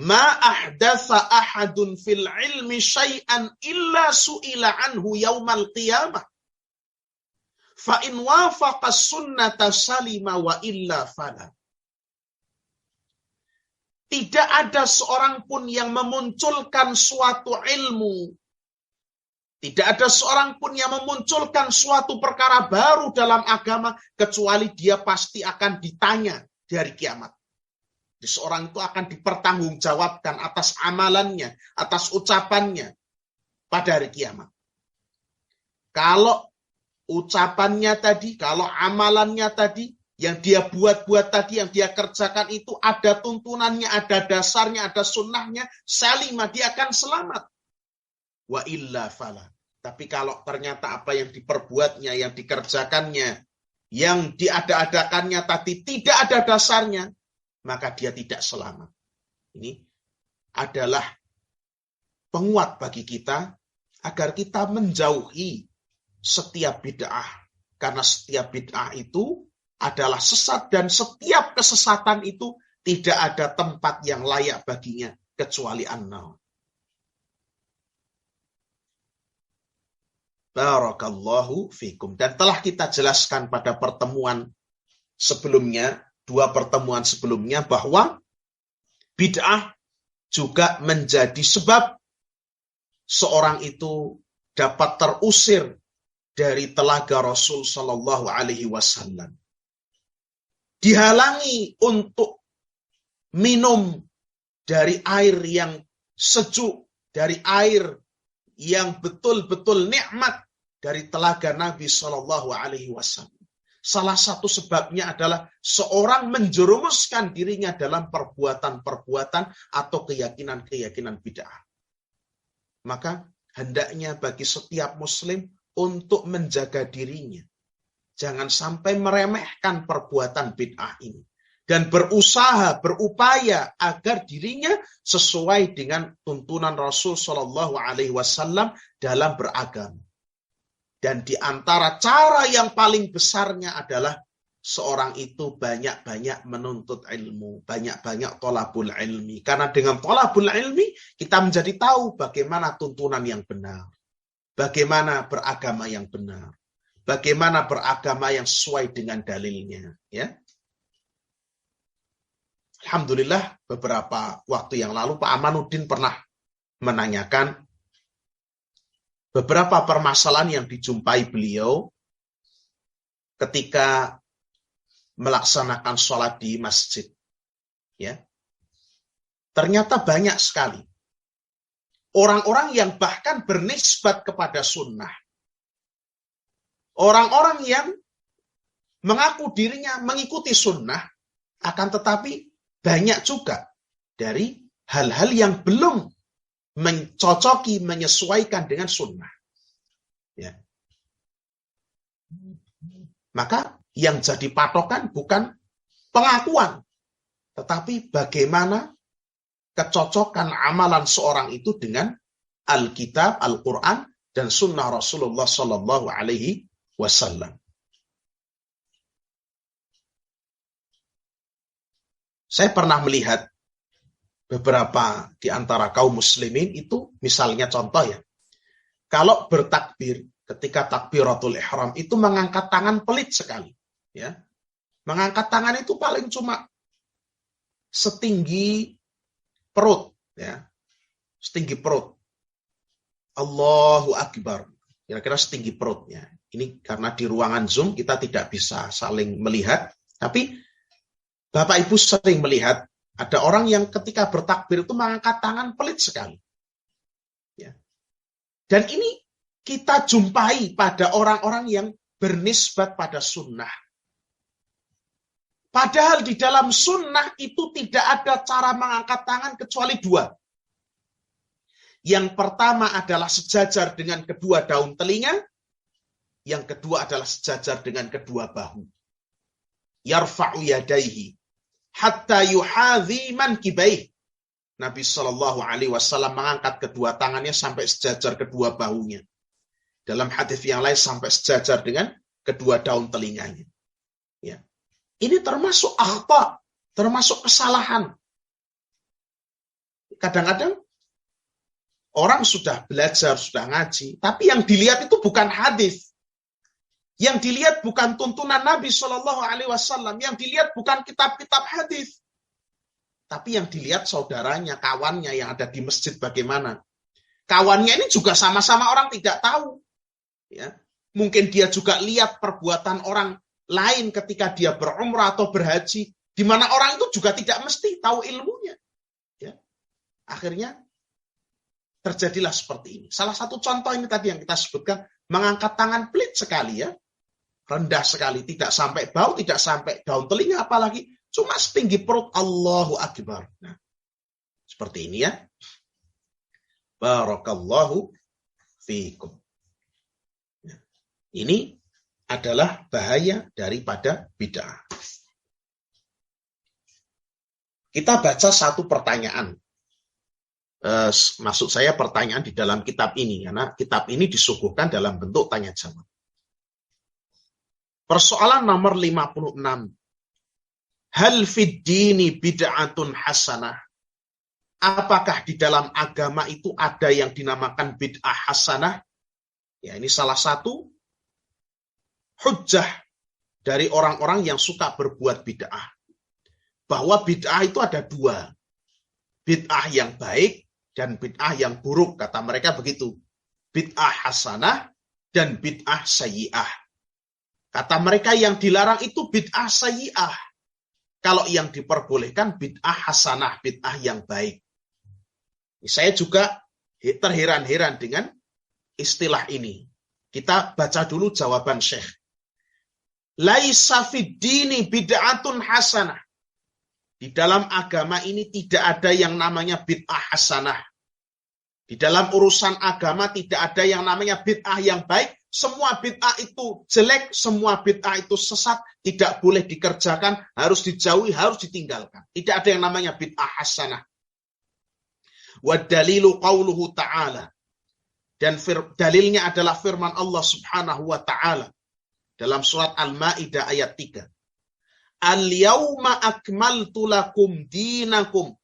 Ma ahdatha ahadun fil ilmi syai'an illa su'ila anhu yaumal qiyamah. Fa in wafaqa sunnata salima wa illa fala. Tidak ada seorang pun yang memunculkan suatu ilmu. Tidak ada seorang pun yang memunculkan suatu perkara baru dalam agama kecuali dia pasti akan ditanya di hari kiamat. Seorang itu akan dipertanggungjawabkan atas amalannya, atas ucapannya pada hari kiamat. Kalau ucapannya tadi, kalau amalannya tadi, yang dia buat-buat tadi, yang dia kerjakan itu ada tuntunannya, ada dasarnya, ada sunnahnya, salimah, dia akan selamat. Wa illa fala. Tapi kalau ternyata apa yang diperbuatnya, yang dikerjakannya, yang diada-adakannya tadi tidak ada dasarnya, maka dia tidak selamat. Ini adalah penguat bagi kita agar kita menjauhi setiap bid'ah. Karena setiap bid'ah itu adalah sesat dan setiap kesesatan itu tidak ada tempat yang layak baginya kecuali an-nar. Barakallahu fikum. Dan telah kita jelaskan pada pertemuan sebelumnya, dua pertemuan sebelumnya, bahwa bid'ah juga menjadi sebab seorang itu dapat terusir dari telaga Rasul Shallallahu Alaihi Wasallam. Dihalangi untuk minum dari air yang sejuk, dari air yang betul-betul nikmat dari telaga Nabi Shallallahu Alaihi Wasallam. Salah satu sebabnya adalah seorang menjerumuskan dirinya dalam perbuatan-perbuatan atau keyakinan-keyakinan bid'ah. Maka hendaknya bagi setiap muslim untuk menjaga dirinya. Jangan sampai meremehkan perbuatan bid'ah ini. Dan berusaha, berupaya agar dirinya sesuai dengan tuntunan Rasul Shallallahu Alaihi Wasallam dalam beragama. Dan di antara cara yang paling besarnya adalah seorang itu banyak-banyak menuntut ilmu, banyak-banyak thalabul ilmi. Karena dengan thalabul ilmi kita menjadi tahu bagaimana tuntunan yang benar, bagaimana beragama yang benar, bagaimana beragama yang sesuai dengan dalilnya. Ya. Alhamdulillah beberapa waktu yang lalu Pak Amanuddin pernah menanyakan beberapa permasalahan yang dijumpai beliau ketika melaksanakan sholat di masjid. Ya. Ternyata banyak sekali orang-orang yang bahkan bernisbat kepada sunnah. Orang-orang yang mengaku dirinya mengikuti sunnah, akan tetapi banyak juga dari hal-hal yang belum mencocoki, menyesuaikan dengan sunnah. Ya. Maka yang jadi patokan bukan pengakuan, tetapi bagaimana kecocokan amalan seorang itu dengan Alkitab, Al-Quran, dan sunnah Rasulullah Sallallahu Alaihi Wasallam. Saya pernah melihat beberapa di antara kaum muslimin itu, misalnya contoh ya, kalau bertakbir, ketika takbiratul ihram itu mengangkat tangan pelit sekali. Ya. Mengangkat tangan itu paling cuma setinggi perut. Ya. Setinggi perut. Allahu Akbar. Kira-kira setinggi perutnya. Ini karena di ruangan Zoom kita tidak bisa saling melihat, tapi Bapak Ibu sering melihat ada orang yang ketika bertakbir itu mengangkat tangan pelit sekali. Ya. Dan ini kita jumpai pada orang-orang yang bernisbat pada sunnah. Padahal di dalam sunnah itu tidak ada cara mengangkat tangan kecuali dua. Yang pertama adalah sejajar dengan kedua daun telinga. Yang kedua adalah sejajar dengan kedua bahu. Yarfa'u yadaihi hatta yuhadhi mankibaih. Nabi Shallallahu Alaihi Wasallam mengangkat kedua tangannya sampai sejajar kedua bahunya. Dalam hadis yang lain sampai sejajar dengan kedua daun telinganya. Ya. Ini termasuk akhta, termasuk kesalahan. Kadang-kadang orang sudah belajar, sudah ngaji, tapi yang dilihat itu bukan hadis. Yang dilihat bukan tuntunan Nabi Shallallahu Alaihi Wasallam, yang dilihat bukan kitab-kitab hadis, tapi yang dilihat saudaranya, kawannya yang ada di masjid bagaimana. Kawannya ini juga sama-sama orang tidak tahu. Ya. Mungkin dia juga lihat perbuatan orang lain ketika dia berumrah atau berhaji, di mana orang itu juga tidak mesti tahu ilmunya. Ya. Akhirnya terjadilah seperti ini. Salah satu contoh ini tadi yang kita sebutkan, mengangkat tangan pelit sekali ya. Rendah sekali, tidak sampai bau, tidak sampai daun telinga, apalagi cuma setinggi perut. Allahu Akbar. Nah, seperti ini ya. Barakallahu fiikum. Nah, ini adalah bahaya daripada bid'ah. Kita baca satu pertanyaan. Maksud saya pertanyaan di dalam kitab ini, karena kitab ini disuguhkan dalam bentuk tanya jawab. Persoalan nomor 56. Hal fid dini bid'atun hasanah. Apakah di dalam agama itu ada yang dinamakan bid'ah hasanah? Ya, ini salah satu hujjah dari orang-orang yang suka berbuat bid'ah. Bahwa bid'ah itu ada dua. Bid'ah yang baik dan bid'ah yang buruk, kata mereka begitu. Bid'ah hasanah dan bid'ah sayyi'ah. Kata mereka yang dilarang itu bid'ah sayyi'ah. Kalau yang diperbolehkan bid'ah hasanah, bid'ah yang baik. Saya juga terheran-heran dengan istilah ini. Kita baca dulu jawaban Syekh. Laisa fid dini bid'atun hasanah. Di dalam agama ini tidak ada yang namanya bid'ah hasanah. Di dalam urusan agama tidak ada yang namanya bid'ah yang baik. Semua bid'ah itu jelek, semua bid'ah itu sesat, tidak boleh dikerjakan, harus dijauhi, harus ditinggalkan. Tidak ada yang namanya bid'ah hasanah. Wa dalilu qauluhu ta'ala. Dan dalilnya adalah firman Allah Subhanahu wa ta'ala dalam surat Al-Maidah ayat 3. Al-yauma akmaltu lakum dinakum.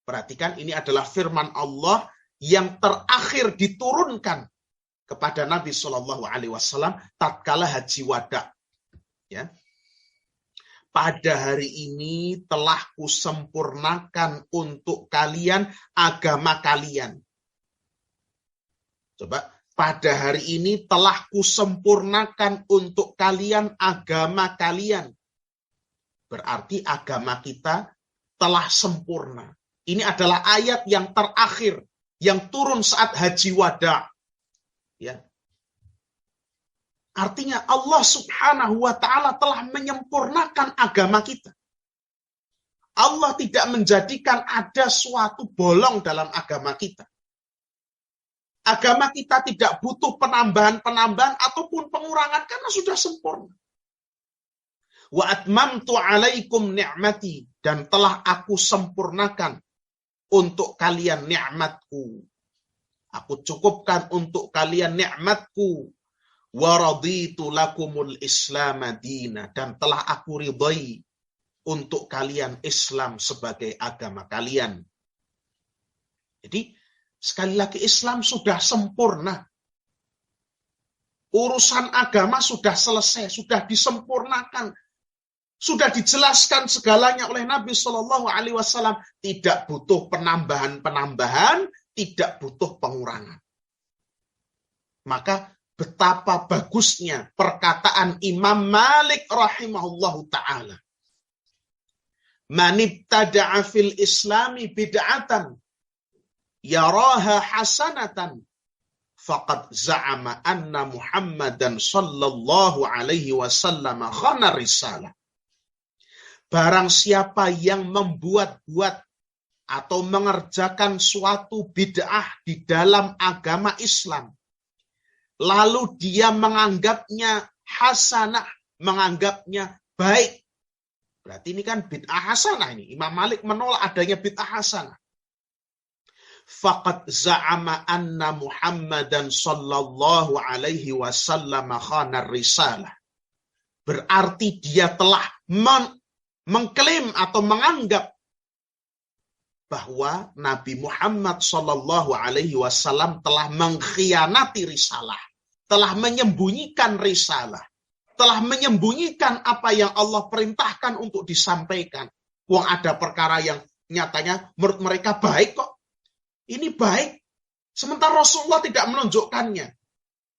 Perhatikan, ini adalah firman Allah yang terakhir diturunkan kepada Nabi Shallallahu Alaihi Wasallam tatkala haji wada. Ya. Pada hari ini telah kusempurnakan untuk kalian agama kalian. Coba pada hari ini telah kusempurnakan untuk kalian agama kalian. Berarti agama kita telah sempurna. Ini adalah ayat yang terakhir yang turun saat haji wada. Ya. Artinya Allah Subhanahu wa ta'ala telah menyempurnakan agama kita. Allah tidak menjadikan ada suatu bolong dalam agama kita. Agama kita tidak butuh penambahan-penambahan ataupun pengurangan karena sudah sempurna. Wa atmamtu alaikum ni'mati, dan telah aku sempurnakan untuk kalian nikmatku. Aku cukupkan untuk kalian nikmatku. Wa raditu lakumul Islam madina, dan telah aku ridai untuk kalian Islam sebagai agama kalian. Jadi sekali lagi Islam sudah sempurna. Urusan agama sudah selesai, sudah disempurnakan. Sudah dijelaskan segalanya oleh Nabi Shallallahu Alaihi Wasallam. Tidak butuh penambahan-penambahan, tidak butuh pengurangan. Maka betapa bagusnya perkataan Imam Malik rahimahullahu ta'ala. Man ibtada'a fil islami bid'atan yaraha hasanatan faqad za'ama anna Muhammadan sallallahu alaihi wasallam khana risalah. Barang siapa yang membuat-buat atau mengerjakan suatu bid'ah di dalam agama Islam, lalu dia menganggapnya hasanah, menganggapnya baik. Berarti ini kan bid'ah hasanah ini. Imam Malik menolak adanya bid'ah hasanah. Faqad za'ama anna Muhammadan sallallahu alaihi wasallam khana risalah. Berarti dia telah mengklaim atau menganggap bahwa Nabi Muhammad sallallahu alaihi wasallam telah mengkhianati risalah, telah menyembunyikan risalah, telah menyembunyikan apa yang Allah perintahkan untuk disampaikan. Wong ada perkara yang nyatanya menurut mereka baik kok. Ini baik. Sementara Rasulullah tidak menunjukkannya.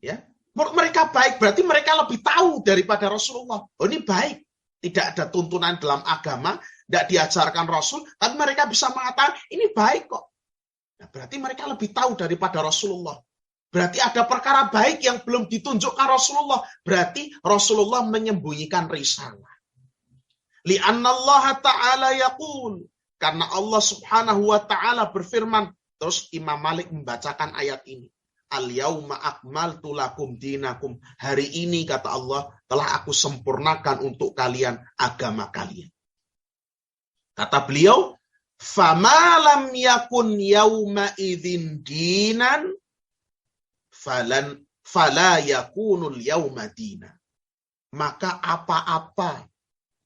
Ya. Menurut mereka baik, berarti mereka lebih tahu daripada Rasulullah. Oh, ini baik. Tidak ada tuntunan dalam agama, tidak diajarkan Rasul, tapi mereka bisa mengatakan, ini baik kok. Nah, berarti mereka lebih tahu daripada Rasulullah. Berarti ada perkara baik yang belum ditunjukkan Rasulullah. Berarti Rasulullah menyembunyikan risalah. Li'anna Allah Ta'ala yaqul. Karena Allah Subhanahu wa Ta'ala berfirman. Terus Imam Malik membacakan ayat ini. Al-yauma akmaltu lakum dinakum. Hari ini kata Allah telah aku sempurnakan untuk kalian agama kalian. Kata beliau, fama lam yakun yauma idzin dinan fala yakunul yauma dina. Maka apa-apa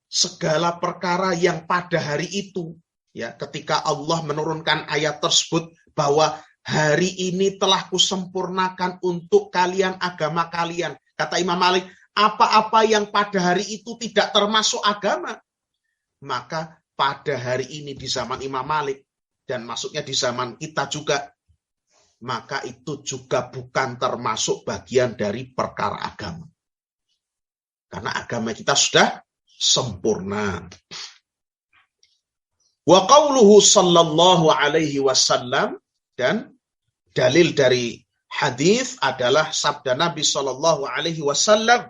segala perkara yang pada hari itu, ya, ketika Allah menurunkan ayat tersebut bahwa hari ini telah kusempurnakan untuk kalian agama kalian. Kata Imam Malik, apa-apa yang pada hari itu tidak termasuk agama, maka pada hari ini di zaman Imam Malik, dan maksudnya di zaman kita juga, maka itu juga bukan termasuk bagian dari perkara agama. Karena agama kita sudah sempurna. Wa qauluhu sallallahu alaihi wasallam, dan dalil dari hadis adalah sabda Nabi sallallahu alaihi wasallam,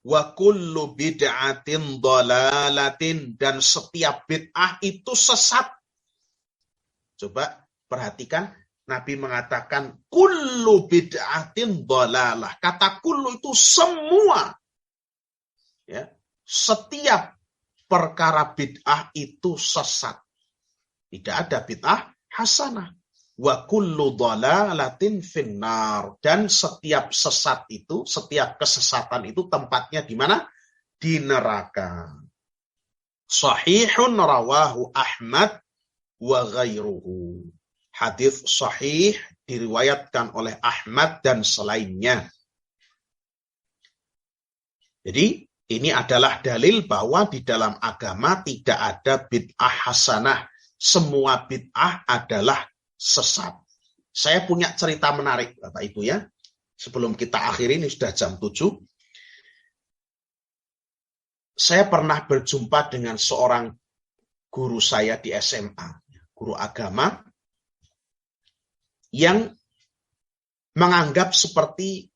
wa kullu bid'atin dhalalatin, dan setiap bid'ah itu sesat. Coba perhatikan, Nabi mengatakan kullu bid'atin dhalalah. Kata kullu itu semua. Ya, setiap perkara bid'ah itu sesat. Tidak ada bid'ah hasanah. Wa kullu dhalalatin finnar. Dan setiap sesat itu, setiap kesesatan itu tempatnya di mana? Di neraka. Sahihun rawahu Ahmad wa ghairuhu. Hadis sahih diriwayatkan oleh Ahmad dan selainnya. Jadi ini adalah dalil bahwa di dalam agama tidak ada bid'ah hasanah. Semua bid'ah adalah sesat. Saya punya cerita menarik, Bapak Ibu ya. Sebelum kita akhiri, ini sudah jam 7. Saya pernah berjumpa dengan seorang guru saya di SMA, guru agama, yang menganggap seperti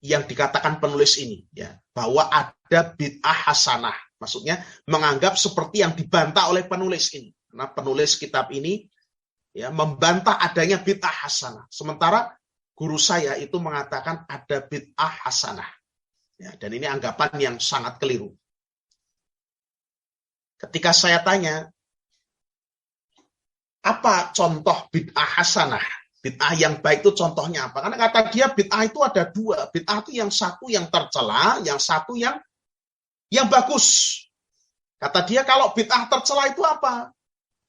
yang dikatakan penulis ini, ya, bahwa ada bid'ah hasanah. Maksudnya menganggap seperti yang dibantah oleh penulis ini. Karena penulis kitab ini ya membantah adanya bid'ah hasanah. Sementara guru saya itu mengatakan ada bid'ah hasanah. Ya, dan ini anggapan yang sangat keliru. Ketika saya tanya, apa contoh bid'ah hasanah? Bid'ah yang baik itu contohnya apa? Karena kata dia bid'ah itu ada dua. Bid'ah itu yang satu yang tercela, yang satu yang bagus. Kata dia kalau bid'ah tercela itu apa?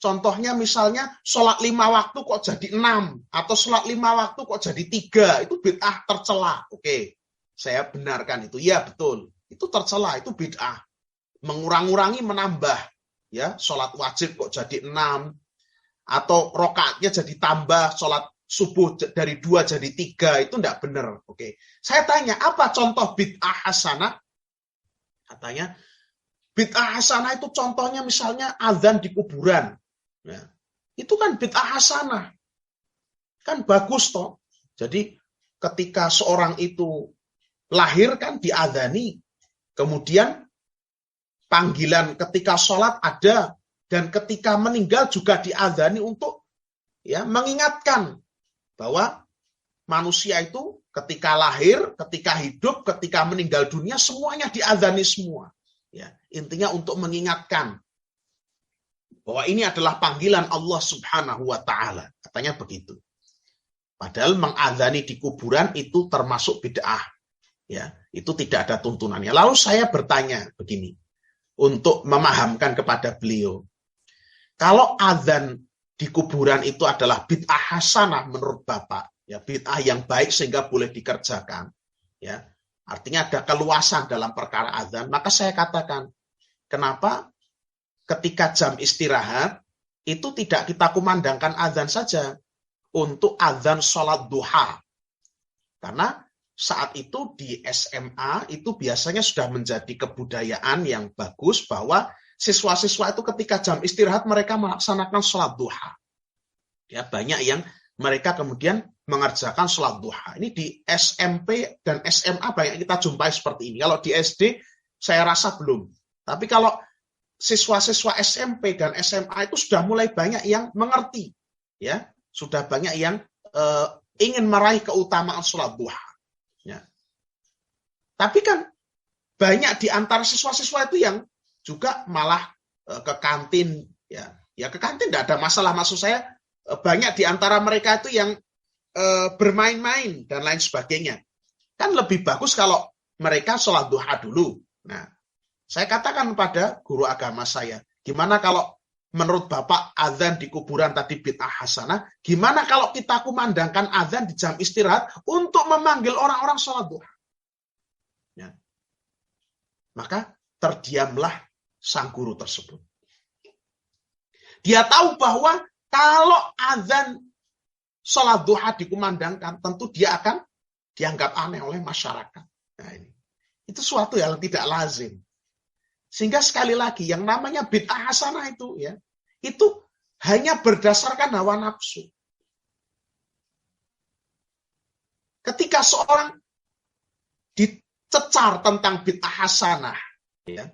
Contohnya misalnya sholat 5 waktu kok jadi 6. Atau sholat 5 waktu kok jadi 3. Itu bid'ah tercela. Oke, saya benarkan itu. Ya betul, itu tercela, itu bid'ah. Mengurang-urangi menambah. Ya, sholat wajib kok jadi 6. Atau rokaatnya jadi tambah, sholat subuh dari 2 jadi 3, itu enggak benar. Oke. Saya tanya, apa contoh bid'ah hasanah? Katanya, bid'ah hasanah itu contohnya misalnya azan di kuburan. Nah, itu kan bid'ah hasanah. Kan bagus toh. Jadi ketika seorang itu lahir kan diadzani. Kemudian panggilan ketika sholat ada. Dan ketika meninggal juga diadzani untuk ya mengingatkan bahwa manusia itu ketika lahir, ketika hidup, ketika meninggal dunia, semuanya diadzani semua. Ya, intinya untuk mengingatkan bahwa ini adalah panggilan Allah Subhanahu wa Ta'ala. Katanya begitu. Padahal mengadzani di kuburan itu termasuk bid'ah. Ya, itu tidak ada tuntunannya. Lalu saya bertanya begini, untuk memahamkan kepada beliau. Kalau azan di kuburan itu adalah bid'ah hasanah menurut Bapak, ya bid'ah yang baik sehingga boleh dikerjakan, ya artinya ada keluasan dalam perkara azan, maka saya katakan, kenapa ketika jam istirahat itu tidak kita kumandangkan azan saja untuk azan sholat duha, karena saat itu di SMA itu biasanya sudah menjadi kebudayaan yang bagus bahwa siswa-siswa itu ketika jam istirahat mereka melaksanakan sholat duha. Ya, banyak yang mereka kemudian mengerjakan sholat duha. Ini di SMP dan SMA banyak kita jumpai seperti ini. Kalau di SD saya rasa belum. Tapi kalau siswa-siswa SMP dan SMA itu sudah mulai banyak yang mengerti. Ya, sudah banyak yang ingin meraih keutamaan sholat duha. Ya. Tapi kan banyak di antara siswa-siswa itu yang juga malah ke kantin, ya ke kantin tidak ada masalah, maksud saya banyak di antara mereka itu yang bermain-main dan lain sebagainya. Kan lebih bagus kalau mereka sholat duha dulu. Nah, saya katakan pada guru agama saya, gimana kalau menurut Bapak azan di kuburan tadi bid'ah hasanah, gimana kalau kita kumandangkan azan di jam istirahat untuk memanggil orang-orang sholat duha? Ya. Maka terdiamlah sang guru tersebut. Dia tahu bahwa kalau azan sholat duha dikumandangkan, tentu dia akan dianggap aneh oleh masyarakat. Nah, ini. Itu suatu yang tidak lazim. Sehingga sekali lagi, yang namanya bid'ah hasanah itu, ya, itu hanya berdasarkan hawa nafsu. Ketika seorang dicecar tentang bid'ah hasanah, ya,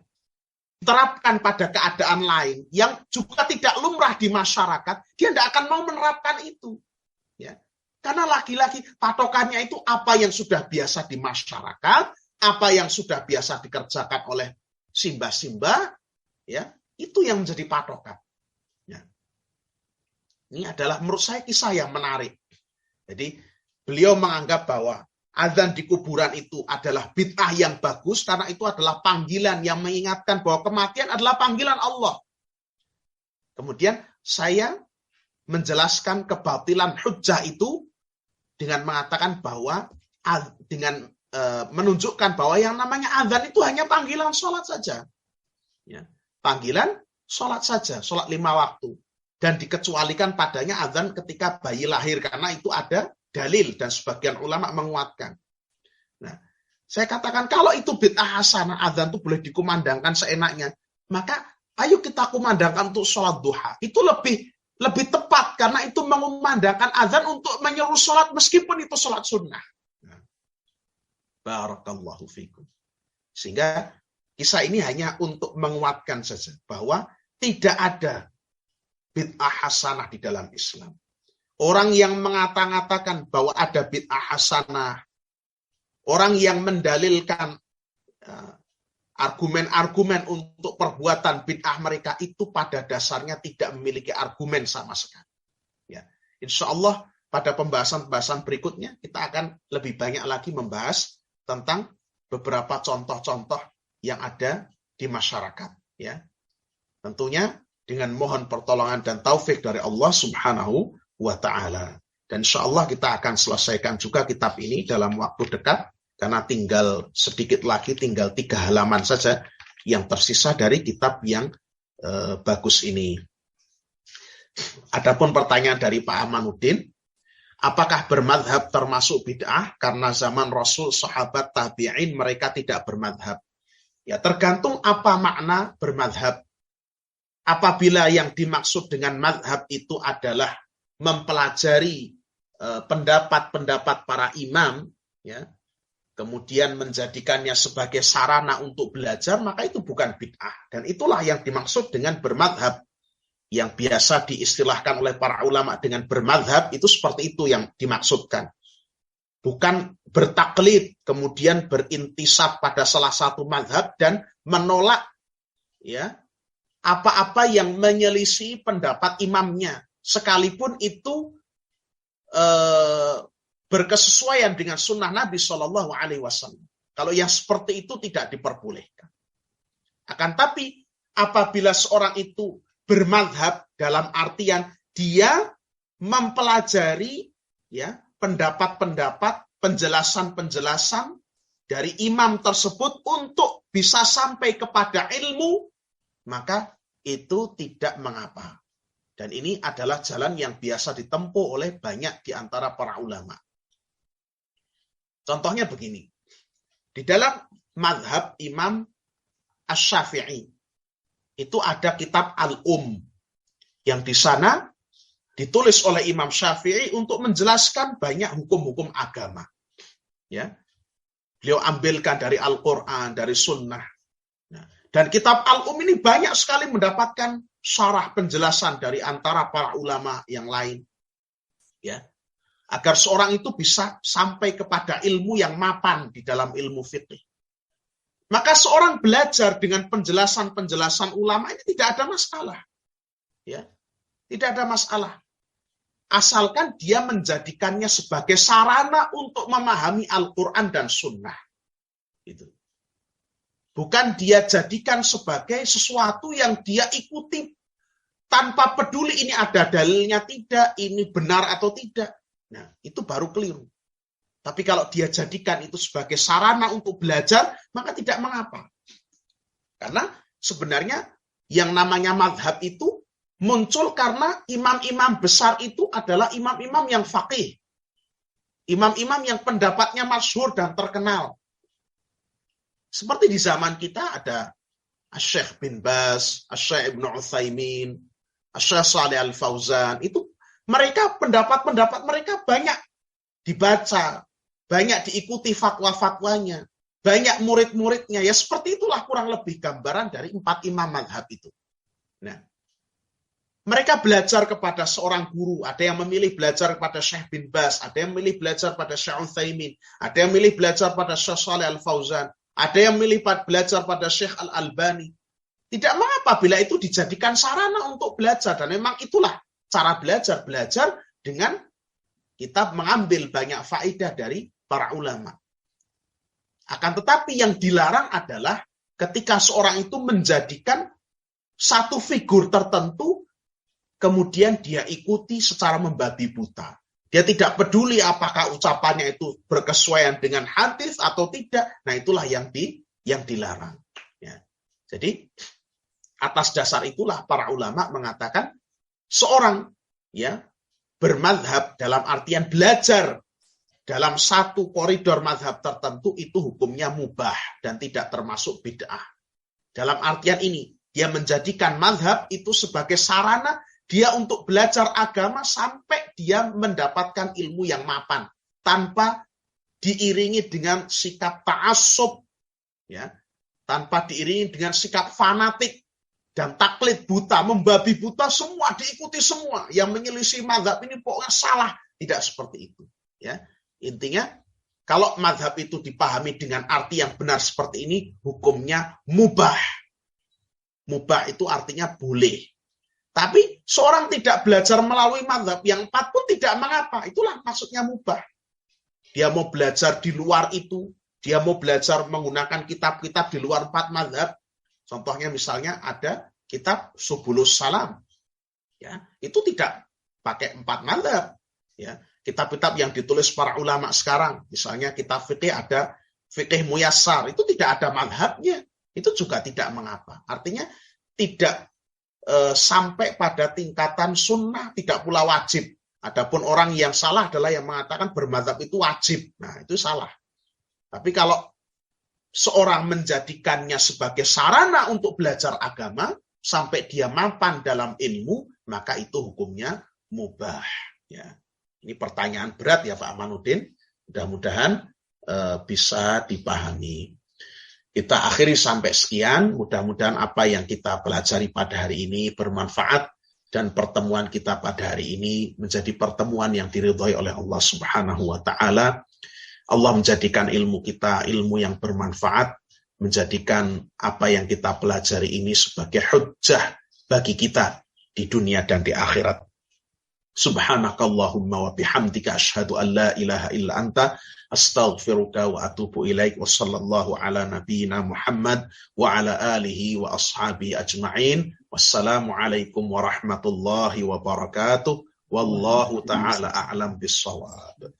diterapkan pada keadaan lain yang juga tidak lumrah di masyarakat, dia tidak akan mau menerapkan itu. Ya. Karena lagi-lagi patokannya itu apa yang sudah biasa di masyarakat, apa yang sudah biasa dikerjakan oleh simbah-simbah, ya, itu yang menjadi patokan. Ya. Ini adalah menurut saya kisah yang menarik. Jadi beliau menganggap bahwa azan di kuburan itu adalah bid'ah yang bagus karena itu adalah panggilan yang mengingatkan bahwa kematian adalah panggilan Allah. Kemudian saya menjelaskan kebatilan hujjah itu dengan mengatakan bahwa dengan menunjukkan bahwa yang namanya azan itu hanya panggilan sholat saja. Ya, panggilan sholat saja, sholat 5 waktu. dan dikecualikan padanya azan ketika bayi lahir karena itu ada dalil dan sebagian ulama menguatkan. Nah, saya katakan kalau itu bid'ah hasanah, azan itu boleh dikumandangkan seenaknya, maka ayo kita kumandangkan untuk sholat duha. Itu lebih tepat karena itu mengumandangkan azan untuk menyeru sholat meskipun itu sholat sunnah. Nah, barakallahu fikum. Sehingga kisah ini hanya untuk menguatkan saja bahwa tidak ada bid'ah hasanah di dalam Islam. Orang yang mengata-ngatakan bahwa ada bid'ah hasanah, orang yang mendalilkan argumen-argumen untuk perbuatan bid'ah mereka itu pada dasarnya tidak memiliki argumen sama sekali. Ya, insya Allah pada pembahasan-pembahasan berikutnya kita akan lebih banyak lagi membahas tentang beberapa contoh-contoh yang ada di masyarakat. Ya, tentunya dengan mohon pertolongan dan taufik dari Allah Subhanahu wa Ta'ala. Dan insya Allah kita akan selesaikan juga kitab ini dalam waktu dekat, karena tinggal sedikit lagi, tinggal 3 halaman saja yang tersisa dari kitab yang bagus ini. Adapun pertanyaan dari Pak Amanuddin, apakah bermadhab termasuk bid'ah? Karena zaman Rasul, sahabat, tabi'in mereka tidak bermadhab. Ya, tergantung apa makna bermadhab. Apabila yang dimaksud dengan madhab itu adalah mempelajari pendapat-pendapat para imam, ya, kemudian menjadikannya sebagai sarana untuk belajar, maka itu bukan bid'ah. Dan itulah yang dimaksud dengan bermadhab. Yang biasa diistilahkan oleh para ulama dengan bermadhab, itu seperti itu yang dimaksudkan. Bukan bertaklid, kemudian berintisab pada salah satu madhab dan menolak ya apa-apa yang menyelisih pendapat imamnya, sekalipun itu berkesesuaian dengan sunnah Nabi Shallallahu Alaihi Wasallam. Kalau yang seperti itu tidak diperbolehkan. Akan tapi apabila seorang itu bermadhab dalam artian dia mempelajari ya pendapat-pendapat, penjelasan-penjelasan dari imam tersebut untuk bisa sampai kepada ilmu, maka itu tidak mengapa. Dan ini adalah jalan yang biasa ditempuh oleh banyak di antara para ulama. Contohnya begini. Di dalam mazhab Imam Asy-Syafi'i, itu ada kitab Al-Yang di sana ditulis oleh Imam Syafi'i untuk menjelaskan banyak hukum-hukum agama. Ya. Beliau ambilkan dari Al-Quran, dari Sunnah. Dan kitab ini banyak sekali mendapatkan syarah penjelasan dari antara para ulama yang lain. Ya. Agar seorang itu bisa sampai kepada ilmu yang mapan di dalam ilmu fikih. Maka seorang belajar dengan penjelasan-penjelasan ulama ini tidak ada masalah. Ya. Tidak ada masalah. Asalkan dia menjadikannya sebagai sarana untuk memahami Al-Quran dan Sunnah. Itu. Bukan dia jadikan sebagai sesuatu yang dia ikuti tanpa peduli ini ada dalilnya tidak, ini benar atau tidak. Nah, itu baru keliru. Tapi kalau dia jadikan itu sebagai sarana untuk belajar, maka tidak mengapa. Karena sebenarnya yang namanya mazhab itu muncul karena imam-imam besar itu adalah imam-imam yang faqih. Imam-imam yang pendapatnya masyhur dan terkenal. Seperti di zaman kita ada Asy-Syaikh bin Baz, Asy-Syaikh Ibnu Utsaimin, Asy-Syaikh Shalih Al-Fauzan. Itu mereka pendapat-pendapat mereka banyak dibaca, banyak diikuti fatwa-fatwanya, banyak murid-muridnya. Ya seperti itulah kurang lebih gambaran dari 4 imam mazhab itu. Nah, mereka belajar kepada seorang guru, ada yang memilih belajar kepada Syekh bin Baz, ada yang memilih belajar pada Syekh Utsaimin, ada yang memilih belajar pada Syekh Shalih Al-Fauzan, ada yang memilih belajar pada Syekh Al-Albani. Tidak mengapa bila itu dijadikan sarana untuk belajar, dan memang itulah cara belajar dengan kita mengambil banyak faedah dari para ulama. Akan tetapi yang dilarang adalah ketika seorang itu menjadikan satu figur tertentu, kemudian dia ikuti secara membabi buta. Dia tidak peduli apakah ucapannya itu berkesesuaian dengan hadis atau tidak. Nah itulah yang dilarang. Ya. Jadi atas dasar itulah para ulama mengatakan seorang ya bermadhab dalam artian belajar dalam satu koridor madhab tertentu itu hukumnya mubah dan tidak termasuk bid'ah. Dalam artian ini, dia menjadikan madhab itu sebagai sarana dia untuk belajar agama sampai dia mendapatkan ilmu yang mapan tanpa diiringi dengan sikap ta'assub, ya, tanpa diiringi dengan sikap fanatik dan taklid buta, membabi buta, semua diikuti semua. Yang menyelisih madhab ini pokoknya salah, tidak seperti itu. Ya, intinya kalau madhab itu dipahami dengan arti yang benar seperti ini, hukumnya mubah. Mubah itu artinya boleh. Tapi seorang tidak belajar melalui madhab yang empat pun tidak mengapa. Itulah maksudnya mubah. Dia mau belajar di luar itu, dia mau belajar menggunakan kitab-kitab di luar empat madhab. Contohnya misalnya ada kitab Subulus Salam. Ya, itu tidak pakai empat madhab. Ya, kitab-kitab yang ditulis para ulama sekarang, misalnya kitab fikih ada fikih muyassar, itu tidak ada madhabnya. Itu juga tidak mengapa. Artinya tidak sampai pada tingkatan sunnah, tidak pula wajib. Adapun orang yang salah adalah yang mengatakan bermadzhab itu wajib. Nah, itu salah. Tapi kalau seorang menjadikannya sebagai sarana untuk belajar agama, sampai dia mapan dalam ilmu, maka itu hukumnya mubah. Ya. Ini pertanyaan berat ya Pak Amanuddin. Mudah-mudahan bisa dipahami. Kita akhiri sampai sekian. Mudah-mudahan apa yang kita pelajari pada hari ini bermanfaat dan pertemuan kita pada hari ini menjadi pertemuan yang diridhai oleh Allah Subhanahu wa taala. Allah menjadikan ilmu kita ilmu yang bermanfaat, menjadikan apa yang kita pelajari ini sebagai hujjah bagi kita di dunia dan di akhirat. Subhanakallahumma wa bihamdika asyhadu an la ilaha illa anta astaghfiruka wa atubu ilaik wa sallallahu ala nabiyyina Muhammad wa ala alihi wa ashabihi ajma'in. Wassalamu alaikum warahmatullahi wabarakatuh. Wallahu ta'ala a'lam bissawab.